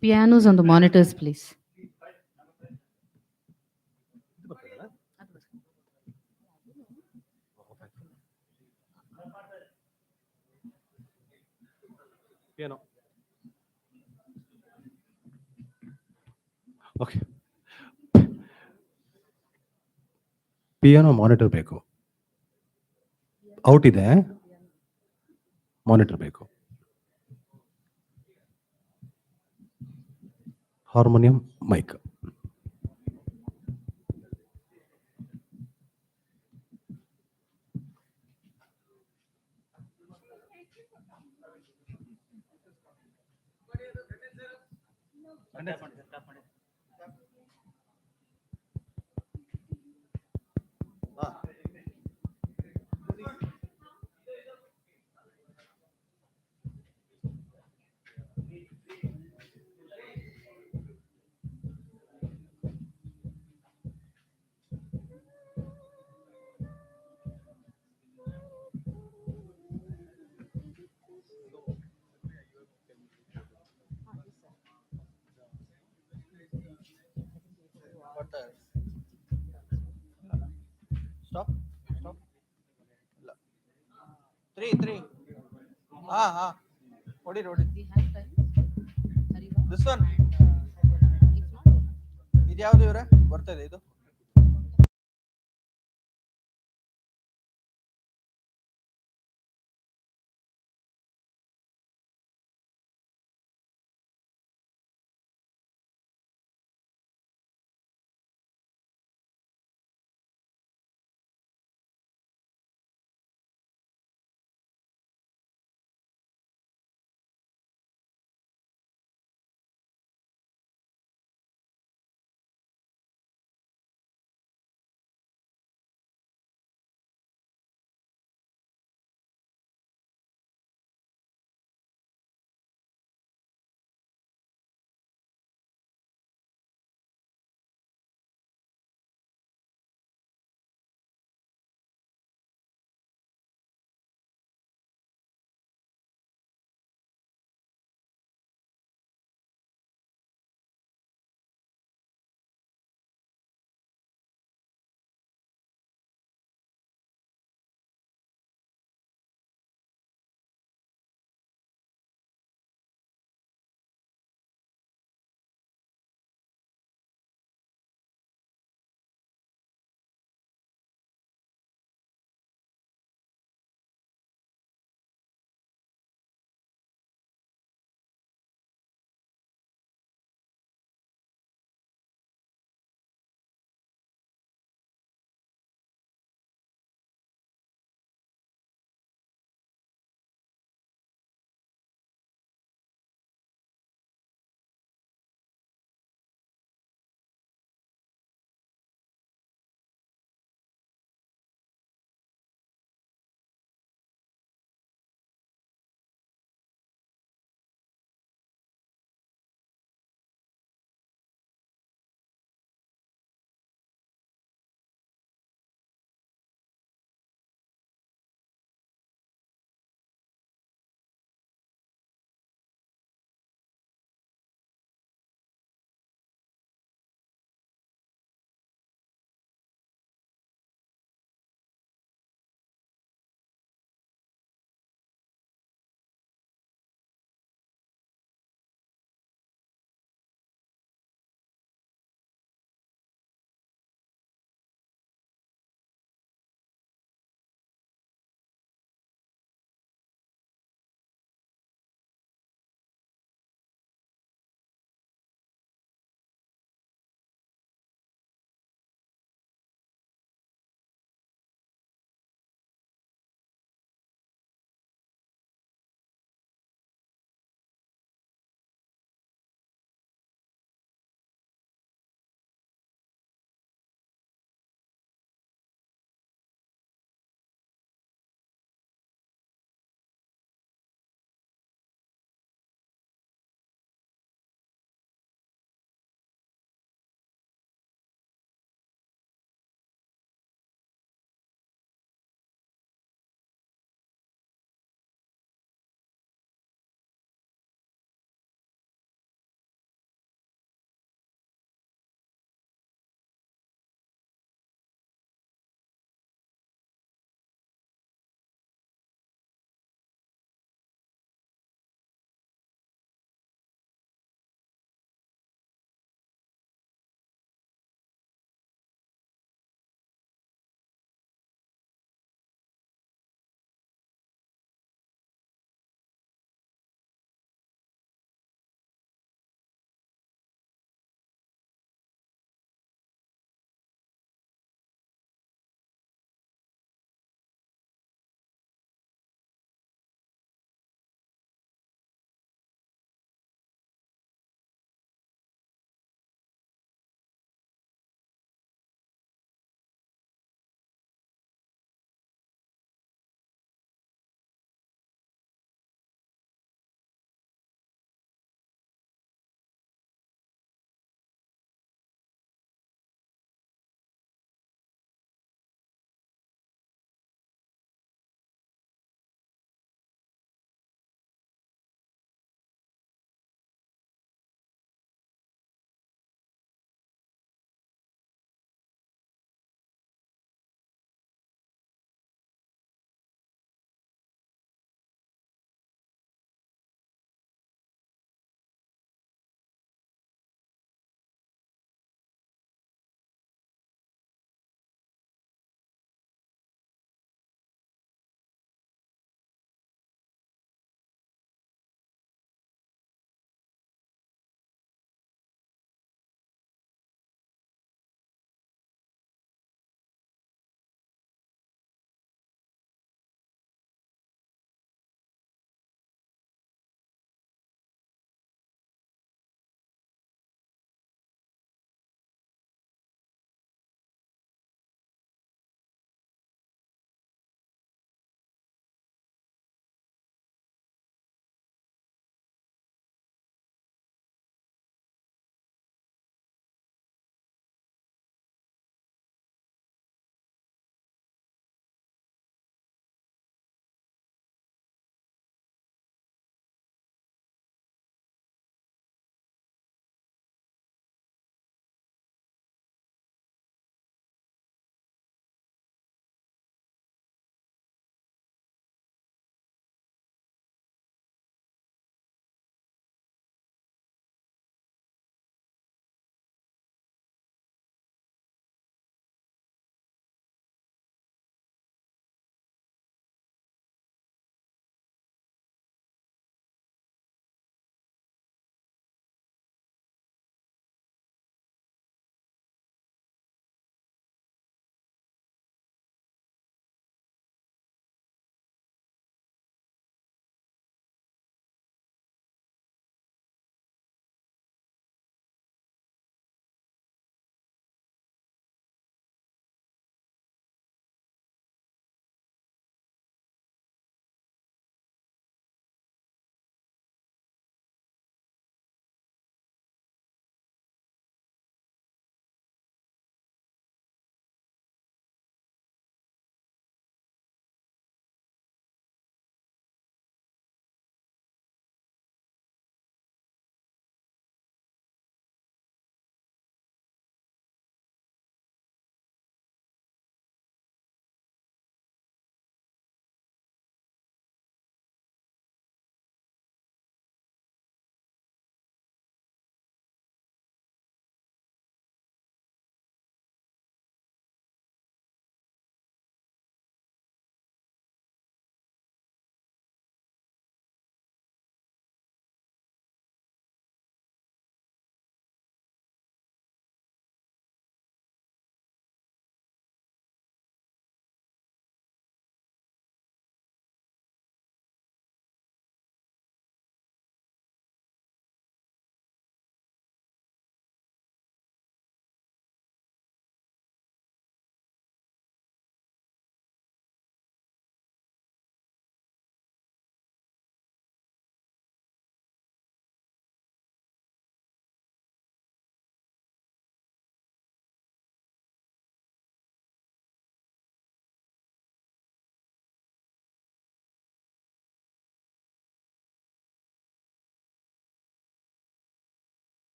Pianos on the monitors, please. Piano. Okay. Piano monitor ಬೇಕು. Out ಇದೆ, monitor ಬೇಕು. Harmonium, mic. Stop. Stop. 3. What did? This one. ಇದು ಯಾವ್ದು ಇವ್ರೆ ಬರ್ತದೆ ಇದು?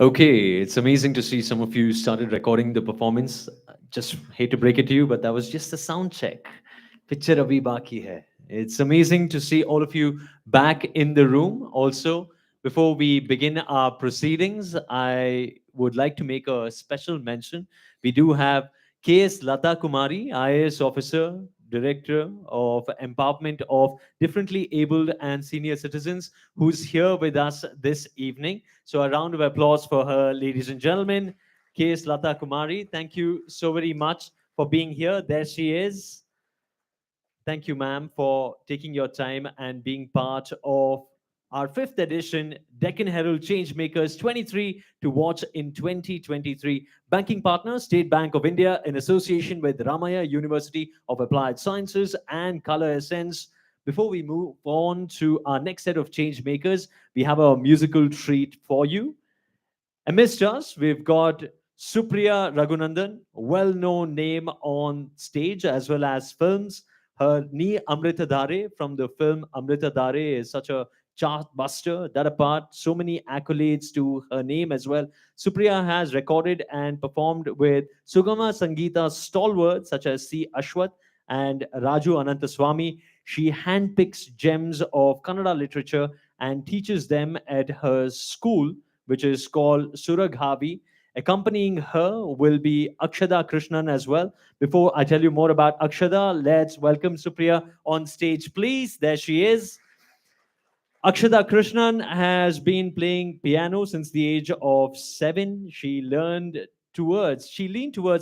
Okay, it's amazing to see some of you started recording the performance. Just hate to break it to you, but that was just a sound check. Picture abhi baki hai. It's amazing to see all of you back in the room. Also, before we begin our proceedings, I would like to make a special mention. We do have KS Lata Kumari, IAS officer, director of empowerment of differently abled and senior citizens, who's here with us this evening. So a round of applause for her, ladies and gentlemen. KS Lata Kumari, thank you so very much for being here. There she is. Thank you, ma'am, for taking your time and being part of our fifth edition Deccan Herald Changemakers 23 to watch in 2023. Banking partner, State Bank of India, in association with Ramaya University of Applied Sciences and Color Essence. Before we move on to our next set of Changemakers, we have a musical treat for you. Amidst us, we've got Supriya Raghunandan, well-known name on stage as well as films. Her Ni Amrita Dhare from the film Amrita Dhare is such a chart buster. That apart, so many accolades to her name as well. Supriya has recorded and performed with Sugama Sangeeta stalwarts such as C. Ashwath and Raju Anantaswamy. She handpicks gems of Kannada literature and teaches them at her school, which is called Suraghavi. Accompanying her will be Akshada Krishnan as well. Before I tell you more about Akshada, let's welcome Supriya on stage, please. There she is. Akshada Krishnan has been playing piano since the age of 7. She leaned towards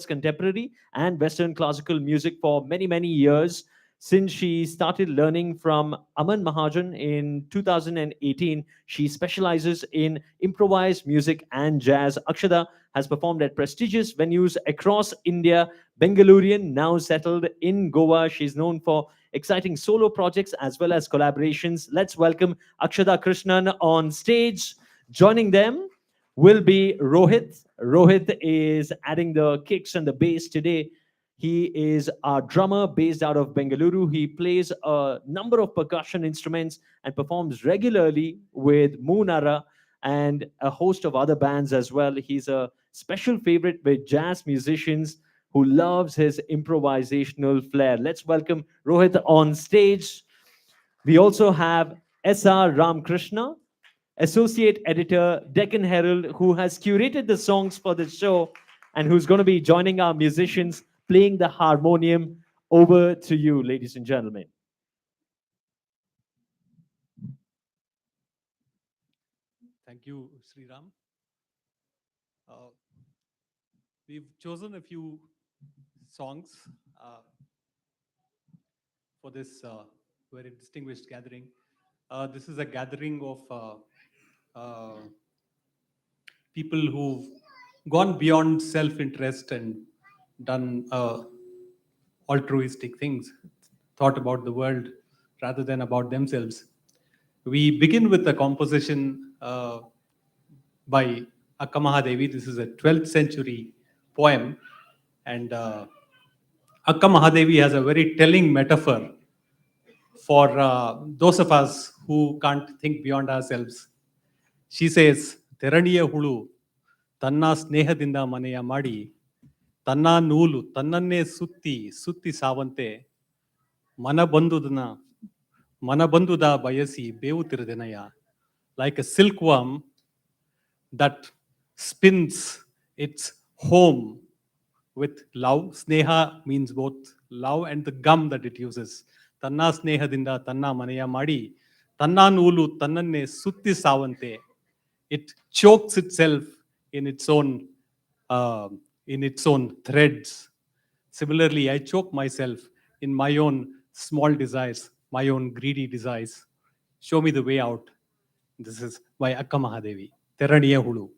contemporary and Western classical music for many, many years. Since she started learning from Aman Mahajan in 2018, she specializes in improvised music and jazz. Akshada has performed at prestigious venues across India. Bengalurian, now settled in Goa. She's known for exciting solo projects as well as collaborations. Let's welcome Akshada Krishnan on stage. Joining them will be Rohit. Rohit is adding the kicks and the bass today. He is our drummer based out of Bengaluru. He plays a number of percussion instruments and performs regularly with Moonara and a host of other bands as well. He's a special favorite with jazz musicians who loves his improvisational flair. Let's welcome Rohit on stage. We also have S.R. Ramkrishna, Associate Editor, Deccan Herald, who has curated the songs for the show and who's going to be joining our musicians playing the harmonium. Over to you, ladies and gentlemen. Thank you, Sriram. We've chosen a few songs for this very distinguished gathering. This is a gathering of people who've gone beyond self-interest and done altruistic things, thought about the world rather than about themselves. We begin with a composition by Akka Mahadevi. This is a 12th century poem, and Akka Mahadevi has a very telling metaphor for those of us who can't think beyond ourselves. She says, Teraniya hulu, tanna snehadinda maneya madi, tanna nulu, tannanne sutti savante, manabandudana, manabanduda bayasi bevutirdenaya, like a silkworm that spins its home with love. Sneha means both love and the gum that it uses. Tanna snehadinda tanna maneya madi, tanna nulu tannanne sutti savante. It chokes itself in its own threads. Similarly, I choke myself in my own small desires, my own greedy desires. Show me the way out. This is by Akka Mahadevi. Teraniya hulu.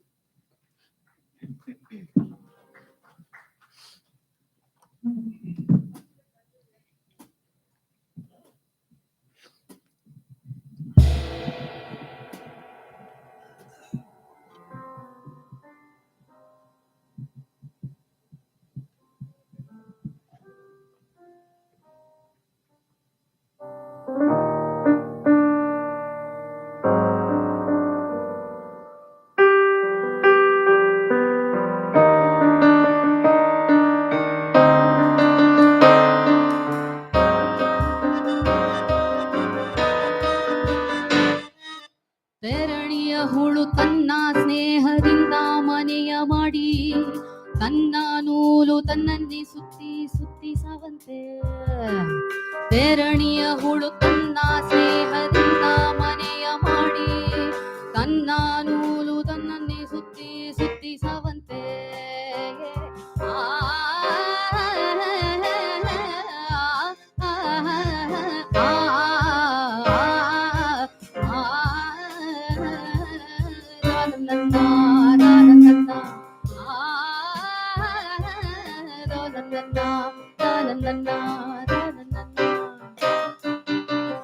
ಬೇರಣಿಯ ಹುಳು ತನ್ನ ಸ್ನೇಹದಿಂದ ಮನೆಯ ಮಾಡಿ ತನ್ನ ನೂಲು ತನ್ನನ್ನೇ ಸುತ್ತಿ ಸುತ್ತಿ ಸಾವಂತೆ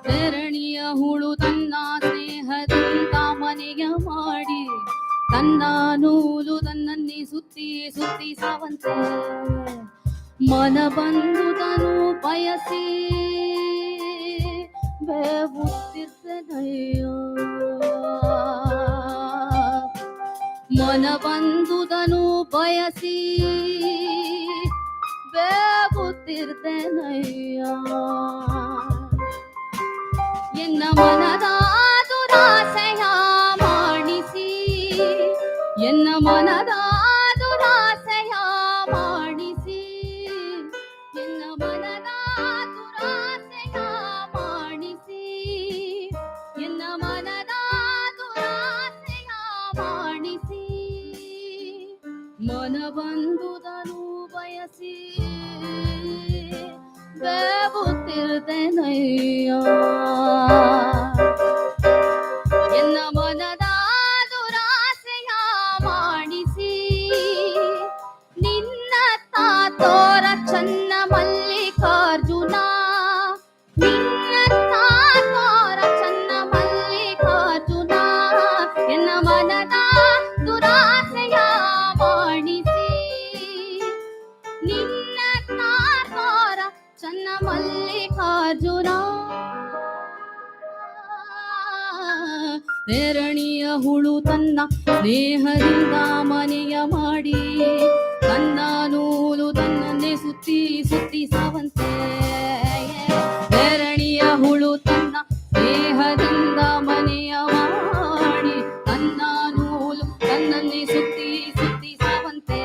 ಬೇರಣಿಯ ಹುಳು ತನ್ನ ಸ್ನೇಹದಿಂದ ಮನೆಯ ಮಾಡಿ ತನ್ನ ನೂಲು ತನ್ನನ್ನೇ ಸುತ್ತಿ ಸುತ್ತಿ ಸಾವಂತೆ ಮನ ಬಂದುದನು ಬಯಸಿ ಬೇವುತ್ತಿರ್ತೆನಯ್ಯ ಮನ ಬಂದುದನು ಬಯಸಿ ಬೇವುತ್ತಿರ್ತೆನಯ್ಯ ಎನ್ನ ಮನದ ದುರಾಸೆಯ ಮಾಡಿಸಿ ಎನ್ನ ಮನದ ದುರಾಸೆಯ ಮಾಡಿಸಿ ಎನ್ನ ಮನದ ದುರಾಸೆಯ ಮಾಡಿಸಿ ಎನ್ನ ಮನದ ದುರಾಸೆಯ ಮಾಡಿಸಿ ಮನ ಬಂದುದನು ಬಯಸಿ ಬೇವುತ್ತಿರ್ತೆನಯ್ಯ ಎನ್ನ ಮನದ ದುರಾಸೆಯ ಮಾಡಿಸಿ ನಿನ್ನ ತಾತೋರ ಚನ್ನ ಮಲ್ಲಿಕಾರ್ಜುನ ನಿನ್ನ ತಾತೋರ ಚನ್ನ ಮಲ್ಲಿಕಾರ್ಜುನ ಎನ್ನ ಮನದ ದುರಾಸೆಯ ಮಾಡಿಸಿ ನಿನ್ನ ತಾತೋರ ಚನ್ನ ಮಲ್ಲಿಕಾರ್ಜುನ ಬೇರಣಿಯ ಹುಳು ತನ್ನ ಸ್ನೇಹದಿಂದ ಮನೆಯ ಮಾಡಿ ತನ್ನ ನೂಲು ತನ್ನನ್ನೇ ಸುತ್ತಿ ಸುತ್ತಿ ಸಾವಂತೆ ಬೇರಣಿಯ ಹುಳು ತನ್ನ ಸ್ನೇಹದಿಂದ ಮನೆಯ ಮಾಡಿ ತನ್ನ ನೂಲು ತನ್ನನ್ನೇ ಸುತ್ತಿ ಸುತ್ತಿ ಸಾವಂತೆ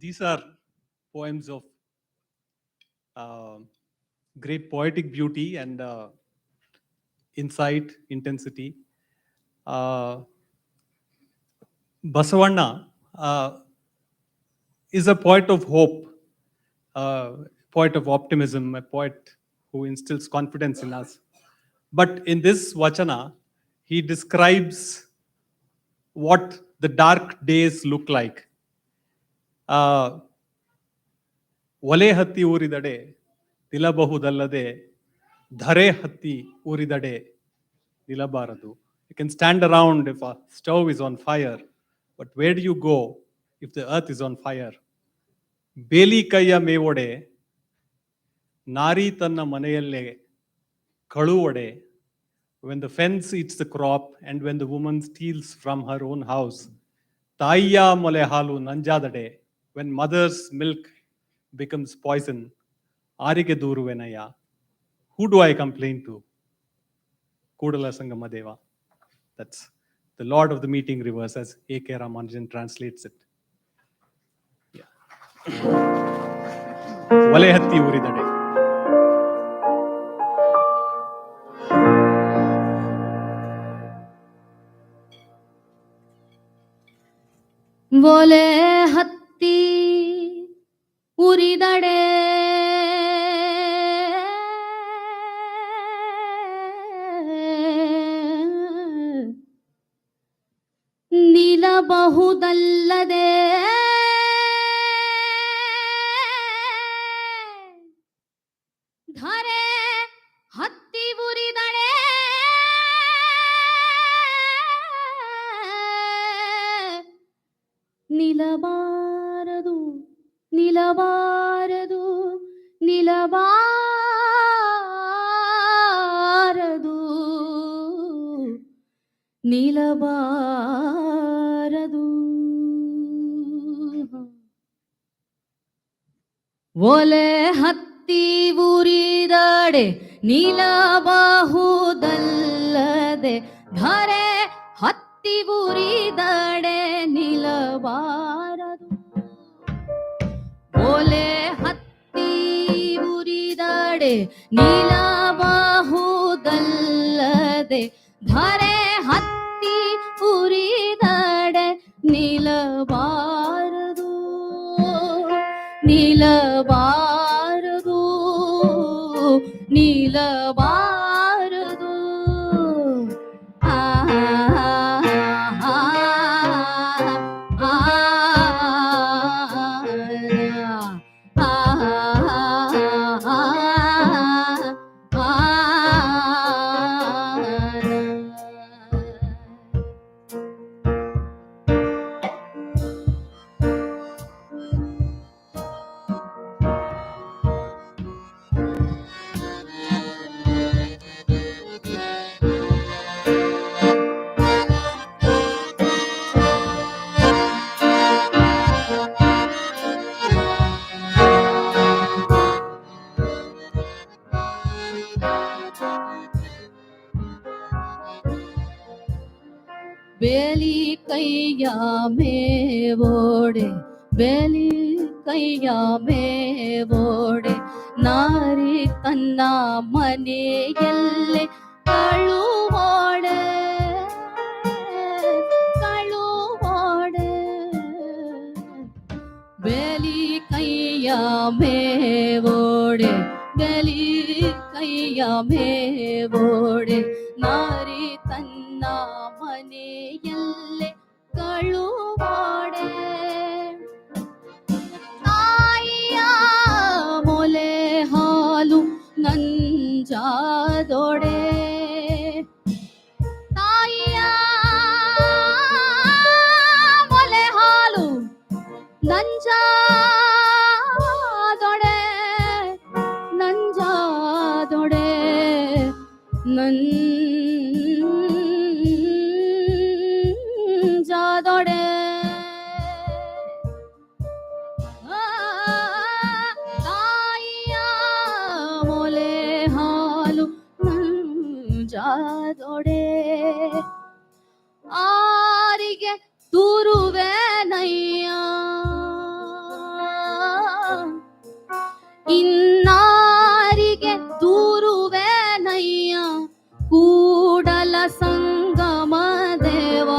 These are poems of great poetic beauty and insight, intensity. Basavanna is a poet of hope, a poet of optimism, a poet who instills confidence in us. But in this Vachana, he describes what the dark days look like. ಒಲೆ ಹತ್ತಿ ಊರಿದಡೆ ನಿಲ್ಲಬಹುದಲ್ಲದೆ ಧರೆ ಹತ್ತಿ ಊರಿದಡೆ ನಿಲ್ಲಬಾರದು. You can stand around if a stove is on fire, but where do you go if the earth is on fire? ಬೇಲಿ ಕೈಯ ಮೇವೊಡೆ ನಾರಿ ತನ್ನ ಮನೆಯಲ್ಲೇ ಕಳುವೊಡೆ. When the fence eats the crop and when the woman steals from her own house, ತಾಯಿಯ ಮೊಲೆ ಹಾಲು ನಂಜಾದಡೆ. When mother's milk becomes poison, ಆರಿಗೆ ದೂರುವೆನಯ್ಯ. Who do I complain to? Kudala Sangamadeva. That's the Lord of the Meeting Rivers, as A.K. Ramanujan translates it. ಒಲೆ ಹತ್ತಿ ಊರಿದಡೆ. ಒಲೆ ಹತ್ತಿ ಉರಿದಡೆ ನಿಲ್ಲಬಹುದಲ್ಲದೆ ಧರೆ ನಿಲ್ಲಬಾರದು. ಒಲೆ ಹತ್ತಿ ಉರಿದಡೆ ನಿಲ್ಲಬಹುದಲ್ಲದೆ, ಧರೆ ಹತ್ತಿ ಉರಿದಡೆ ನಿಲ್ಲಬಾರದು. ಒಲೆ ಹತ್ತಿ ಉರಿದಡೆ ನಿಲ್ಲಬಹುದಲ್ಲದೆ, ಧರೆ ಹತ್ತಿ ಉರಿದಡೆ ನಿಲ್ಲಬಾರದು. ನಿಲ್ಲಬಾರದು, ನಿಲ್ಲಬಾರದು. ಆ ಬೇಲಿ ಕೈಯ ಮೇವೋಡೆ, ಬೇಲಿ ಕೈಯ ಮೇವೋಡೆ, ನಾರಿ ತನ್ನ ಮನೆಯಲ್ಲೇ ಕಳುವೋಡೆ, ಕಳುವೋಡೆ. ಬೇಲಿ ಕೈಯ ಮೇವೋಡೆ, ಬೇಲಿ ಕೈಯ ಮೇವೋಡೆ, ನಾರಿ ತನ್ನ ಮನೆಯಲ್ಲೇ ಕಳುವಾಡೆ. ತಾಯಿಯ ಮೊಲೆ ಹಾಲು ನಂಜಾದೊಡೆ, ತಾಯಿಯ ಮೊಲೆ ಹಾಲು ನಂಜಾದೊಡೆ, ನಂಜಾದೊಡೆ, ನಂಜಾದೊಡೆ. ತಾಯಿಯ ಮೊಲೆ ಹಾಲು ನಂಜಾದೊಡೆ. ಆರಿಗೆ ತೂರುವೆ ನಯ್ಯ, ಇನ್ನಾರಿಗೆ ತೂರುವೆ ನಯ್ಯ, ಕೂಡಲ ಸಂಗಮ ದೇವ,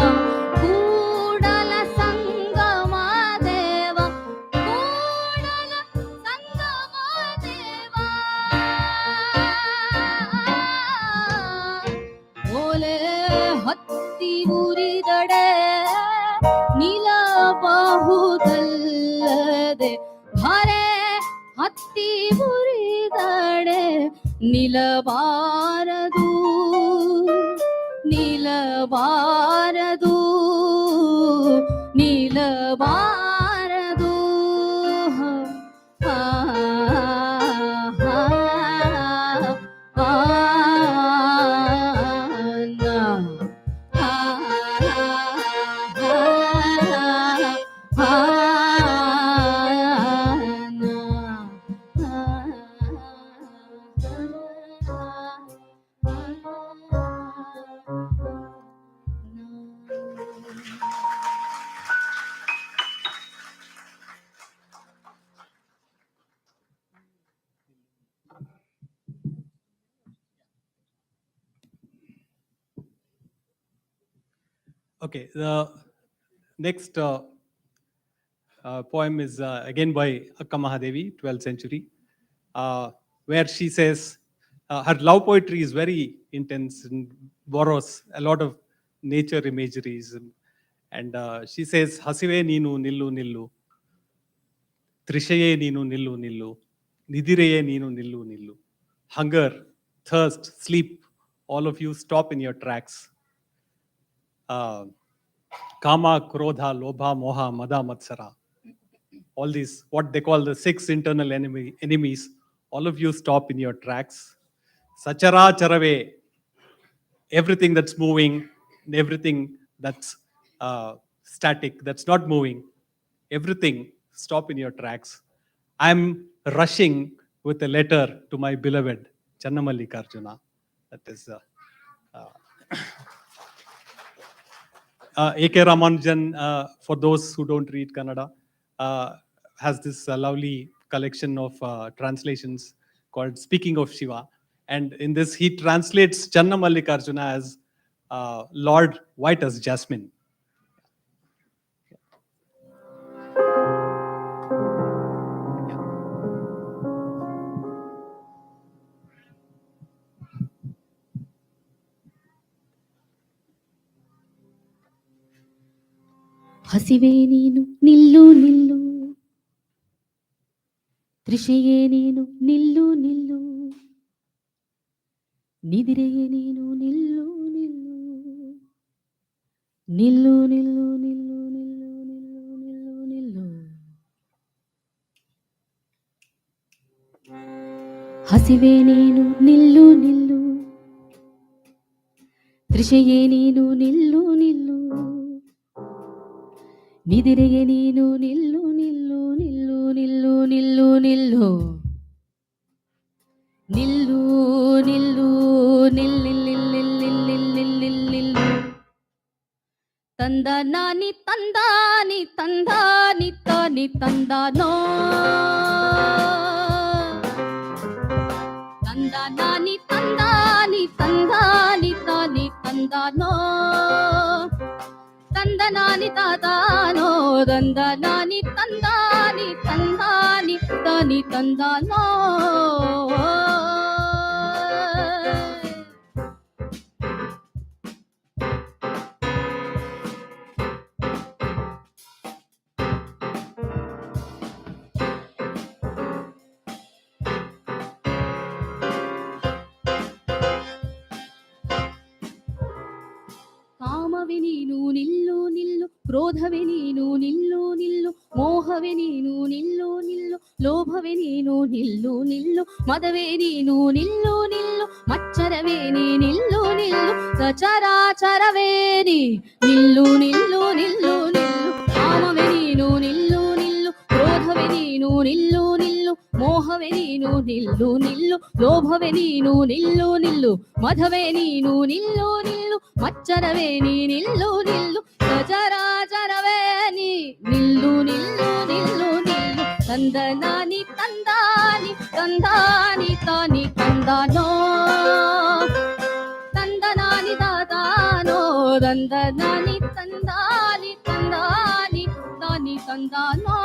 ಕೂಡಲ ಸಂಗಮ ದೇವ, ಕೂಡಲ ಸಂಗಮ ದೇವ. ಓಲೆ ಹತ್ತಿ ಉರಿದಡೆ ನಿಲ್ಲಬಹುದಲ್ಲದೆ, ಧರೆ ಹತ್ತಿ ಉರಿದಡೆ ನಿಲ್ಲಬಾರದು, ನಿಲ್ಲಬಾರದು, ನಿಲ್ಲಬಾರದು. ಆ Okay, the next poem is again by Akka Mahadevi, 12th century, where she says her love poetry is very intense and borrows a lot of nature imageries. And she says, Hasive neenu nillu nillu, Trishaye neenu nillu nillu, Nidireye neenu nillu nillu. Hunger, thirst, sleep, all of you stop in your tracks. Kama, Krodha, Lobha, Moha, Mada, Matsara. All these, what they call the 6 internal enemies, all of you stop in your tracks. Sachara Charave, everything that's moving, everything that's static, that's not moving, everything stop in your tracks. I'm rushing with a letter to my beloved Channamallikarjuna. That is A.K. Ramanujan, for those who don't read Kannada, has this lovely collection of translations called Speaking of Shiva. And in this, he translates Channamallikarjuna as Lord White as Jasmine. ಹಸಿವೆ ನೀನು ನಿಲ್ಲು ನಿಲ್ಲು, ತ್ರಿಷೆಯೇ ನೀನು ನಿಲ್ಲು ನಿಲ್ಲು, ನಿದಿರೆಯೇ ನೀನು ನಿಲ್ಲು ನಿಲ್ಲು, ನಿಲ್ಲು ನಿಲ್ಲು ನಿಲ್ಲು ನಿಲ್ಲು ನಿಲ್ಲು ನಿಲ್ಲು ನಿಲ್ಲು. ಹಸಿವೆ ನೀನು ನಿಲ್ಲು ನಿಲ್ಲು, ತ್ರಿಷೆಯೇ ನೀನು ನಿಲ್ಲು ನಿಲ್ಲು, ನಿದಿರೆಯೇ ನೀನು ನಿಲ್ಲು ನಿಲ್ಲು ನಿಲ್ಲು ನಿಲ್ಲು ನಿಲ್ಲು ನಿಲ್ಲು, ನಿಲ್ಲು ನಿಲ್ಲು ನಿಲ್ಲು. ತಂದ ನಾನಿ ತಂದಾನಿ ತಂದಾನಿ ತಾನಿ ತಂದಾನೋ, ತಂದ ನಾನಿ ತಂದಾನಿ ತಂದಾನಿ ತಾನಿ ತಂದಾನೋ, ತಂದ ನಾನಿ ತಾತಾನೋ, ತಂದ ನಾನಿ ತಂದಾನಿ ತಂದಾನಿ ತಾನಿ ತಂದಾನೋ. ಕಾಮವೇ ನೀನು ನಿಲ್ಲು ನಿಲ್ಲು, ಕ್ರೋಧವೇ ನೀನು ನಿಲ್ಲು ನಿಲ್ಲು, ಮೋಹವೇ ನೀನು ನಿಲ್ಲು ನಿಲ್ಲು, ಲೋಭವೇ ನೀನು ನಿಲ್ಲು ನಿಲ್ಲು, ಮದವೇ ನೀನು ನಿಲ್ಲು ನಿಲ್ಲು, ಮಚ್ಚರವೇ ನೀ ನಿಲ್ಲು ನಿಲ್ಲು, ಸಚರಾಚರವೇ ನೀ ನಿಲ್ಲು ನಿಲ್ಲು ನಿಲ್ಲು ನಿಲ್ಲು. ಕಾಮವೇ ನೀನು ನಿಲ್ಲು ನಿಲ್ಲು, ಕ್ರೋಧವೇ ನೀನು ನಿಲ್ಲು ನಿಲ್ಲು, ಮೋಹವೇ ನೀನು ನಿಲ್ಲು ನಿಲ್ಲು, ಲೋಭವೇ ನೀನು ನಿಲ್ಲು ನಿಲ್ಲು, ಮಧವೇ ನೀನು ನಿಲ್ಲು ನಿಲ್ಲು, ಮಚ್ಚರವೇ ನೀ ನಿಲ್ಲು ನಿಲ್ಲು, ಸಚರಾಚರವೇ ನೀ ನಿಲ್ಲು ನಿಲ್ಲು ನಿಲ್ಲು ನಿಲ್ಲು. ತಂದ ನಾನಿ ತಂದಾನಿ ತಂದಾನಿ ತಾನಿ ತಂದಾನೋ, ತಂದ ನಾನಿ ತಾತಾನೋ, ತಂದ ನಾನಿ ತಂದಾನಿ ತಂದಾನಿ ತಾನಿ ತಂದಾನೋ.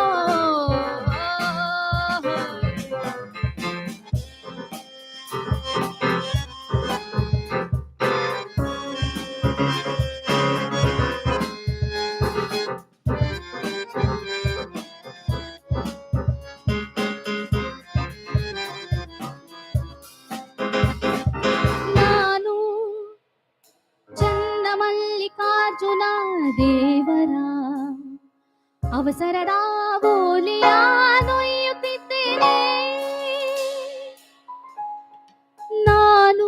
ನಾನು ಚನ್ನಮಲ್ಲಿಕಾರ್ಜುನ ದೇವರ ಅವಸರದ ಬೋಲಿಯ ನೊಯ್ಯುತ್ತಿದ್ದೇನೆ. ನಾನು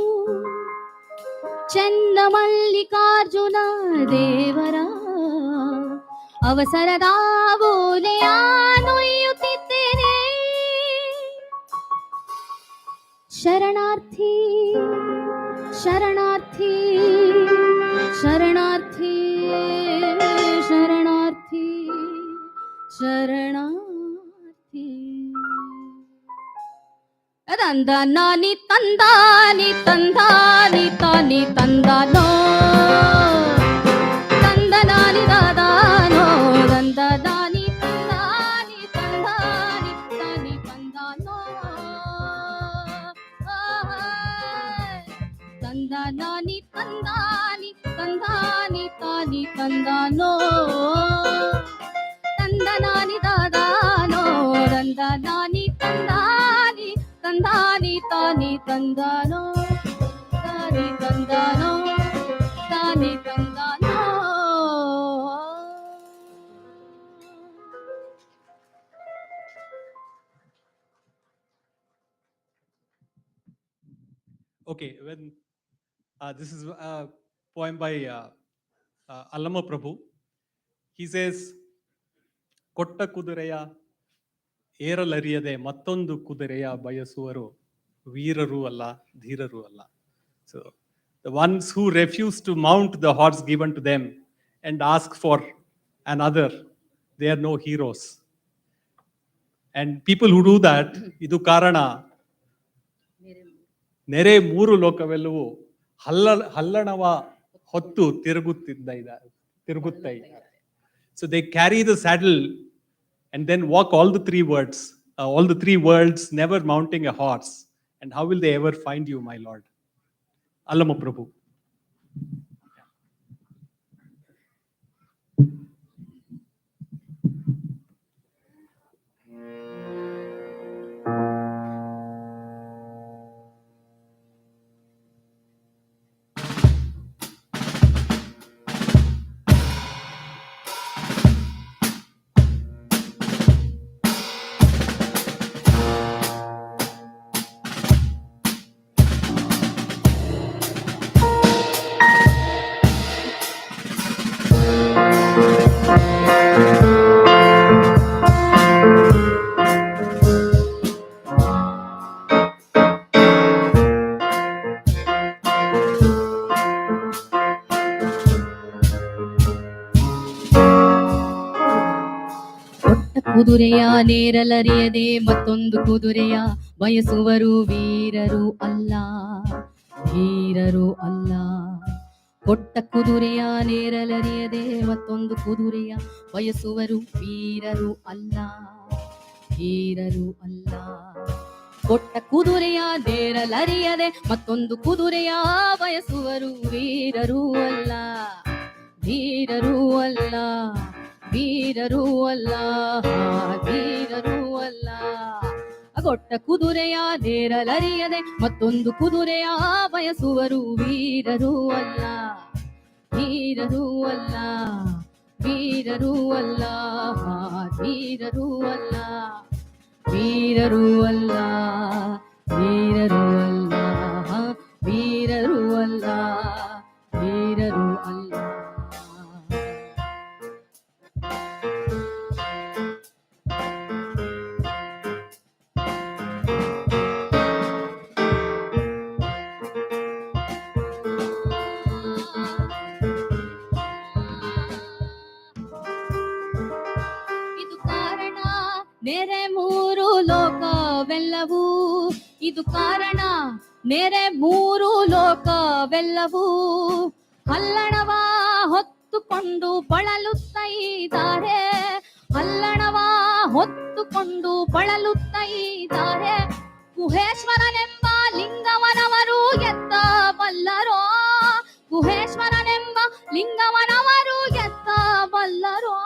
ಚನ್ನಮಲ್ಲಿಕಾರ್ಜುನ ದೇವರ ಅವಸರದ ಬೋಲಿಯ ನೊಯ್ಯುತ್ತಿದ್ದೇನೆ. ಶರಣಾರ್ಥಿ ಶರಣಾರ್ಥಿ ಶರಣಾರ್ಥಿ ಶರಣಾರ್ಥಿ ಶರಣಾರ್ಥಿ. ತಂದ ನಾನಿ ತಂದಾನಿ ತಂದಾನಿ ತಾನಿ ತಂದಾನೋ, ತಂದ ನಾನಿ ದಾದಾನೋ, ತಂದ ನಾನಿ ತಂದಾನಿ ತಂದಾನಿ ತಾನಿ ತಂದಾನೋ. ತಂದ ನಾನಿ ತಂದಾನಿ ತಂದಾನಿ ತಾನಿ ತಂದಾನೋ, ತಂದ ನಾನಿ ದಾದಾನೋ, ತಂದ ನಾನಿ ತಂದಾನಿ ತಂದಾನಿ ತಾನಿ ತಂದಾನೋ, ತಾನಿ ತಂದಾನೋ, ತಾನಿ ತಂದಾನೋ. Okay, when this is a poem by Allama Prabhu. He says, ಕೊಟ್ಟ ಕುದುರೆಯ ಏರಲರಿಯದೆ ಮತ್ತೊಂದು ಕುದುರೆಯ ಬಯಸುವರು ವೀರರು ಅಲ್ಲ ಧೀರರು ಅಲ್ಲ. So the ones who refuse to mount the horse given to them and ask for another, they are no heroes. And people who do that, ಇದು ಕಾರಣ ನೆರೆ ಮೂರು ಲೋಕವೆಲ್ಲವೂ ಹಲ್ಲಣವ ಹೊತ್ತು ತಿರುಗುತ್ತಾ ಇದ್ದಾರೆ. So they carry the saddle and then walk all the three worlds, never mounting a horse. And how will they ever find you, my Lord? Allama Prabhu. ಕುದುರೆಯ ನೇರಲರಿಯದೆ ಮತ್ತೊಂದು ಕುದುರೆಯ ಬಯಸುವರು ವೀರರು ಅಲ್ಲ ಧೀರರು ಅಲ್ಲ. ಕೊಟ್ಟ ಕುದುರೆಯ ನೇರಲರಿಯದೆ ಮತ್ತೊಂದು ಕುದುರೆಯ ಬಯಸುವರು ವೀರರು ಅಲ್ಲ ಧೀರರು ಅಲ್ಲ. ಕೊಟ್ಟ ಕುದುರೆಯ ನೇರಲರಿಯದೆ ಮತ್ತೊಂದು ಕುದುರೆಯ ಬಯಸುವರು ವೀರರು ಅಲ್ಲ ಧೀರರು ಅಲ್ಲ ವೀರರು ಅಲ್ಲ ಧೀರರು ಅಲ್ಲ. ಕೊಟ್ಟ ಕುದುರೆಯ ನೇರಲರಿಯದೆ ಮತ್ತೊಂದು ಕುದುರೆಯ ಬಯಸುವರು ವೀರರು ಅಲ್ಲ ಧೀರರು ಅಲ್ಲ ವೀರರು ಅಲ್ಲ ಧೀರರು ಅಲ್ಲ ವೀರರು ಅಲ್ಲ ವೀರರು ಅಲ್ಲ ವೀರರು ಅಲ್ಲ ವೀರರು ಅಲ್ಲ. ನೆರೆ ಮೂರು ಲೋಕವೆಲ್ಲವೂ ಇದು ಕಾರಣ ನೆರೆ ಮೂರು ಲೋಕವೆಲ್ಲವೂ ಹಲ್ಲಣವ ಹೊತ್ತುಕೊಂಡು ಬಳಲುತ್ತ ಇದ್ದಾರೆ ಹಲ್ಲಣವ ಹೊತ್ತುಕೊಂಡು ಬಳಲುತ್ತ ಇದ್ದಾರೆ. ಗುಹೇಶ್ವರನೆಂಬ ಲಿಂಗವನವರು ಎತ್ತಬಲ್ಲರೋ ಗುಹೇಶ್ವರನೆಂಬ ಲಿಂಗವನವರು ಎತ್ತಬಲ್ಲರೋ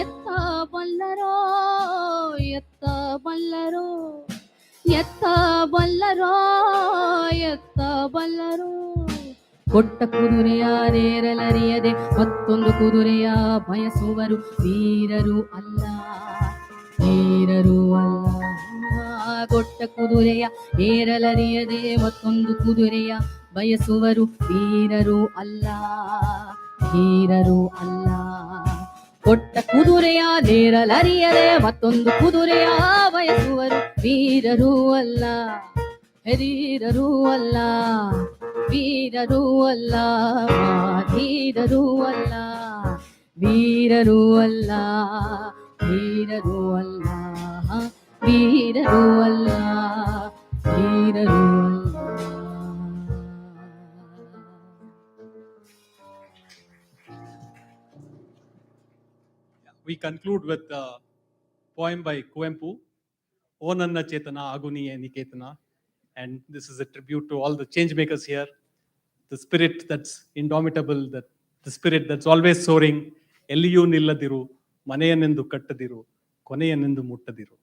ಎತ್ತಬಲ್ಲರೋ ಎತ್ತಬಲ್ಲರೋ ಎತ್ತಬಲ್ಲರೋ ಎತ್ತಬಲ್ಲರೋ. ಕೊಟ್ಟ ಕುದುರೆಯ ನೇರಲರಿಯದೆ ಮತ್ತೊಂದು ಕುದುರೆಯ ಬಯಸುವರು ವೀರರು ಅಲ್ಲ ಧೀರರು ಅಲ್ಲ. ಕೊಟ್ಟ ಕುದುರೆಯ ನೇರಲರಿಯದೆ ಮತ್ತೊಂದು ಕುದುರೆಯ ಬಯಸುವರು ವೀರರು ಅಲ್ಲ ಧೀರರು ಅಲ್ಲ. ಕೊಟ್ಟ ಕುದುರೆಯ ನೇರಲರಿಯದೆ ಮತ್ತೊಂದು ಕುದುರೆಯ ಬಯಸುವರು ವೀರರು ಅಲ್ಲ ಧೀರರು ಅಲ್ಲ ವೀರರು ಅಲ್ಲ ಧೀರರು ಅಲ್ಲ ವೀರರು ಅಲ್ಲ ಧೀರರು ಅಲ್ಲ ವೀರರು ಅಲ್ಲ ಧೀರರು ಅಲ್ಲ. We conclude with a poem by Kuempu, O Nanna Chetana Aguniye Niketana. And this is a tribute to all the change makers here, the spirit that's indomitable, the spirit that's always soaring. Elliyu nilladiru, maneyanendu kattadiru, koneyanendu muttadiru.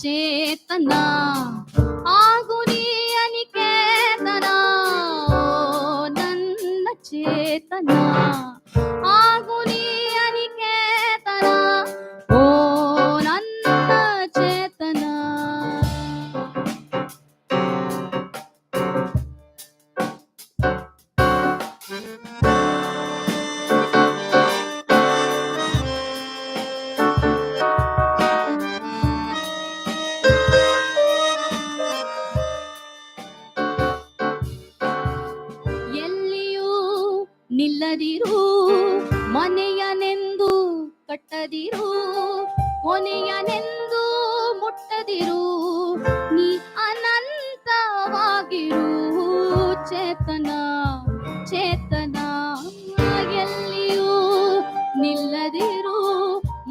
చేతన ఆగుని అనికేతన ఓ నన్న చేతన ఆగుని అనికేతన ఓ నన్న చేతన ಎಲ್ಲಿಯೂ ನಿಲ್ಲದಿರು ಮನೆಯನೆಂದು ಕಟ್ಟದಿರು ಕೊನೆಯನೆಂದು ಮುಟ್ಟದಿರು ನೀ ಅನಂತವಾಗಿರು ಚೇತನ ಚೇತನ ಎಲ್ಲಿಯೂ ನಿಲ್ಲದಿರು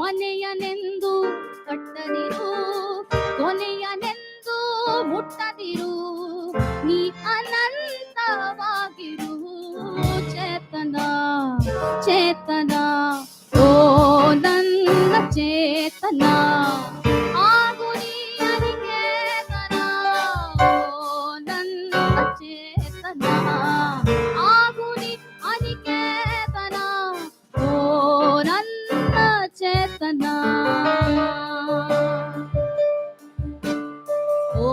ಮನೆಯನೆಂದು ಕಟ್ಟದಿರು ಕೊನೆಯನೆಂದು ಮುಟ್ಟದಿರು ನೀ ಅನಂತವಾಗಿರು ಚೇತನ ಚೇತನ ಓ ನನ್ನ ಚೇತನ ಆಗು ನೀ ಅನಿಕೇತನ ಓ ನನ್ನ ಚೇತನ ಆಗು ನೀ ಅನಿಕೇತನ ಓ ನನ್ನ ಚೇತನ ಓ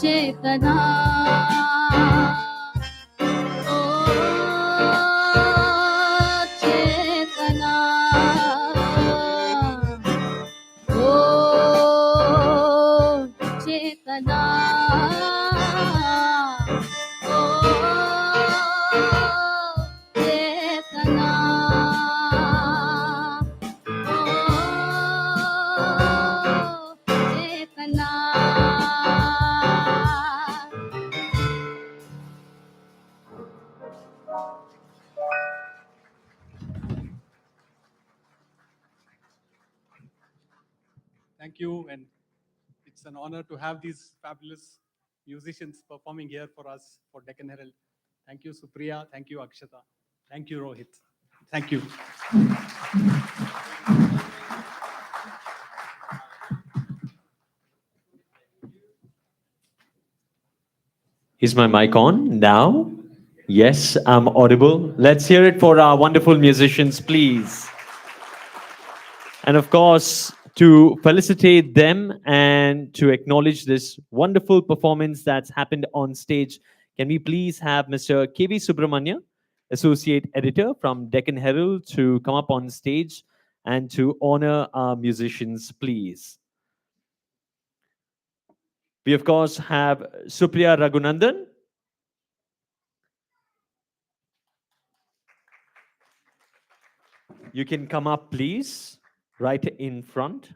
ಚೇತನ ಓ ಚೇತನ ಓ ಚೇತನ ಓ ಚೇತನ Thank you, and it's an honor to have these fabulous musicians performing here for us for Deccan Herald. Thank you, Supriya. Thank you, Akshata. Thank you, Rohit. Thank you. Is my mic on now? Yes, I'm audible. Let's hear it for our wonderful musicians, please. And of course, to felicitate them and to acknowledge this wonderful performance that's happened on stage, can we please have Mr. K.V. Subramanya, Associate Editor from Deccan Herald, to come up on stage and to honor our musicians, please. We, of course, have Supriya Raghunandan. You can come up, please, right in front.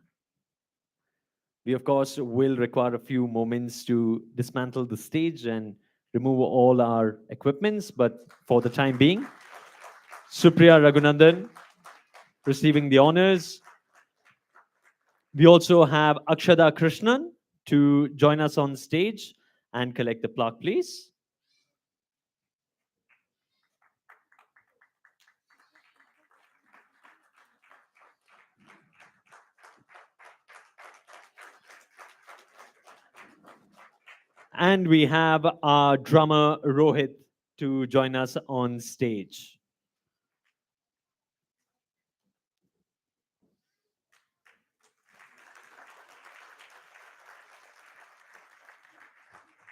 We, of course, will require a few moments to dismantle the stage and remove all our equipments, but for the time being, Supriya Raghunandan receiving the honors. We also have Akshada Krishnan to join us on stage and collect the plaque, please. And we have our drummer Rohit to join us on stage.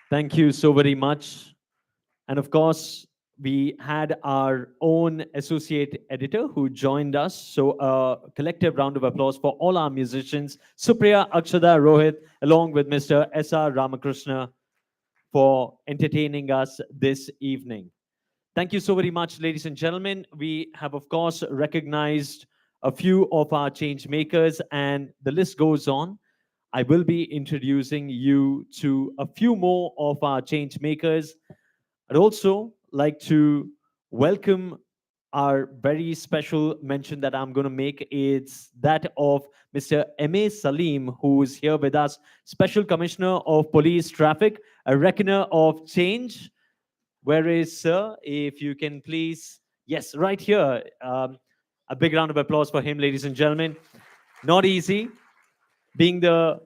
Thank you so very much. And of course, we had our own associate editor who joined us. So a collective round of applause for all our musicians, Supriya, Akshada, Rohit, along with Mr. S.R. Ramakrishna for entertaining us this evening. Thank you so very much, ladies and gentlemen. We have, of course, recognized a few of our change makers, and the list goes on. I will be introducing you to a few more of our change makers. I'd also like to welcome our very special mention that I'm going to make. It's that of Mr. M.A. Salim, who is here with us, Special Commissioner of Police Traffic, a reckoner of change. Where is Sir? If you can please, yes, right here. A big round of applause for him, ladies and gentlemen. Not easy. being the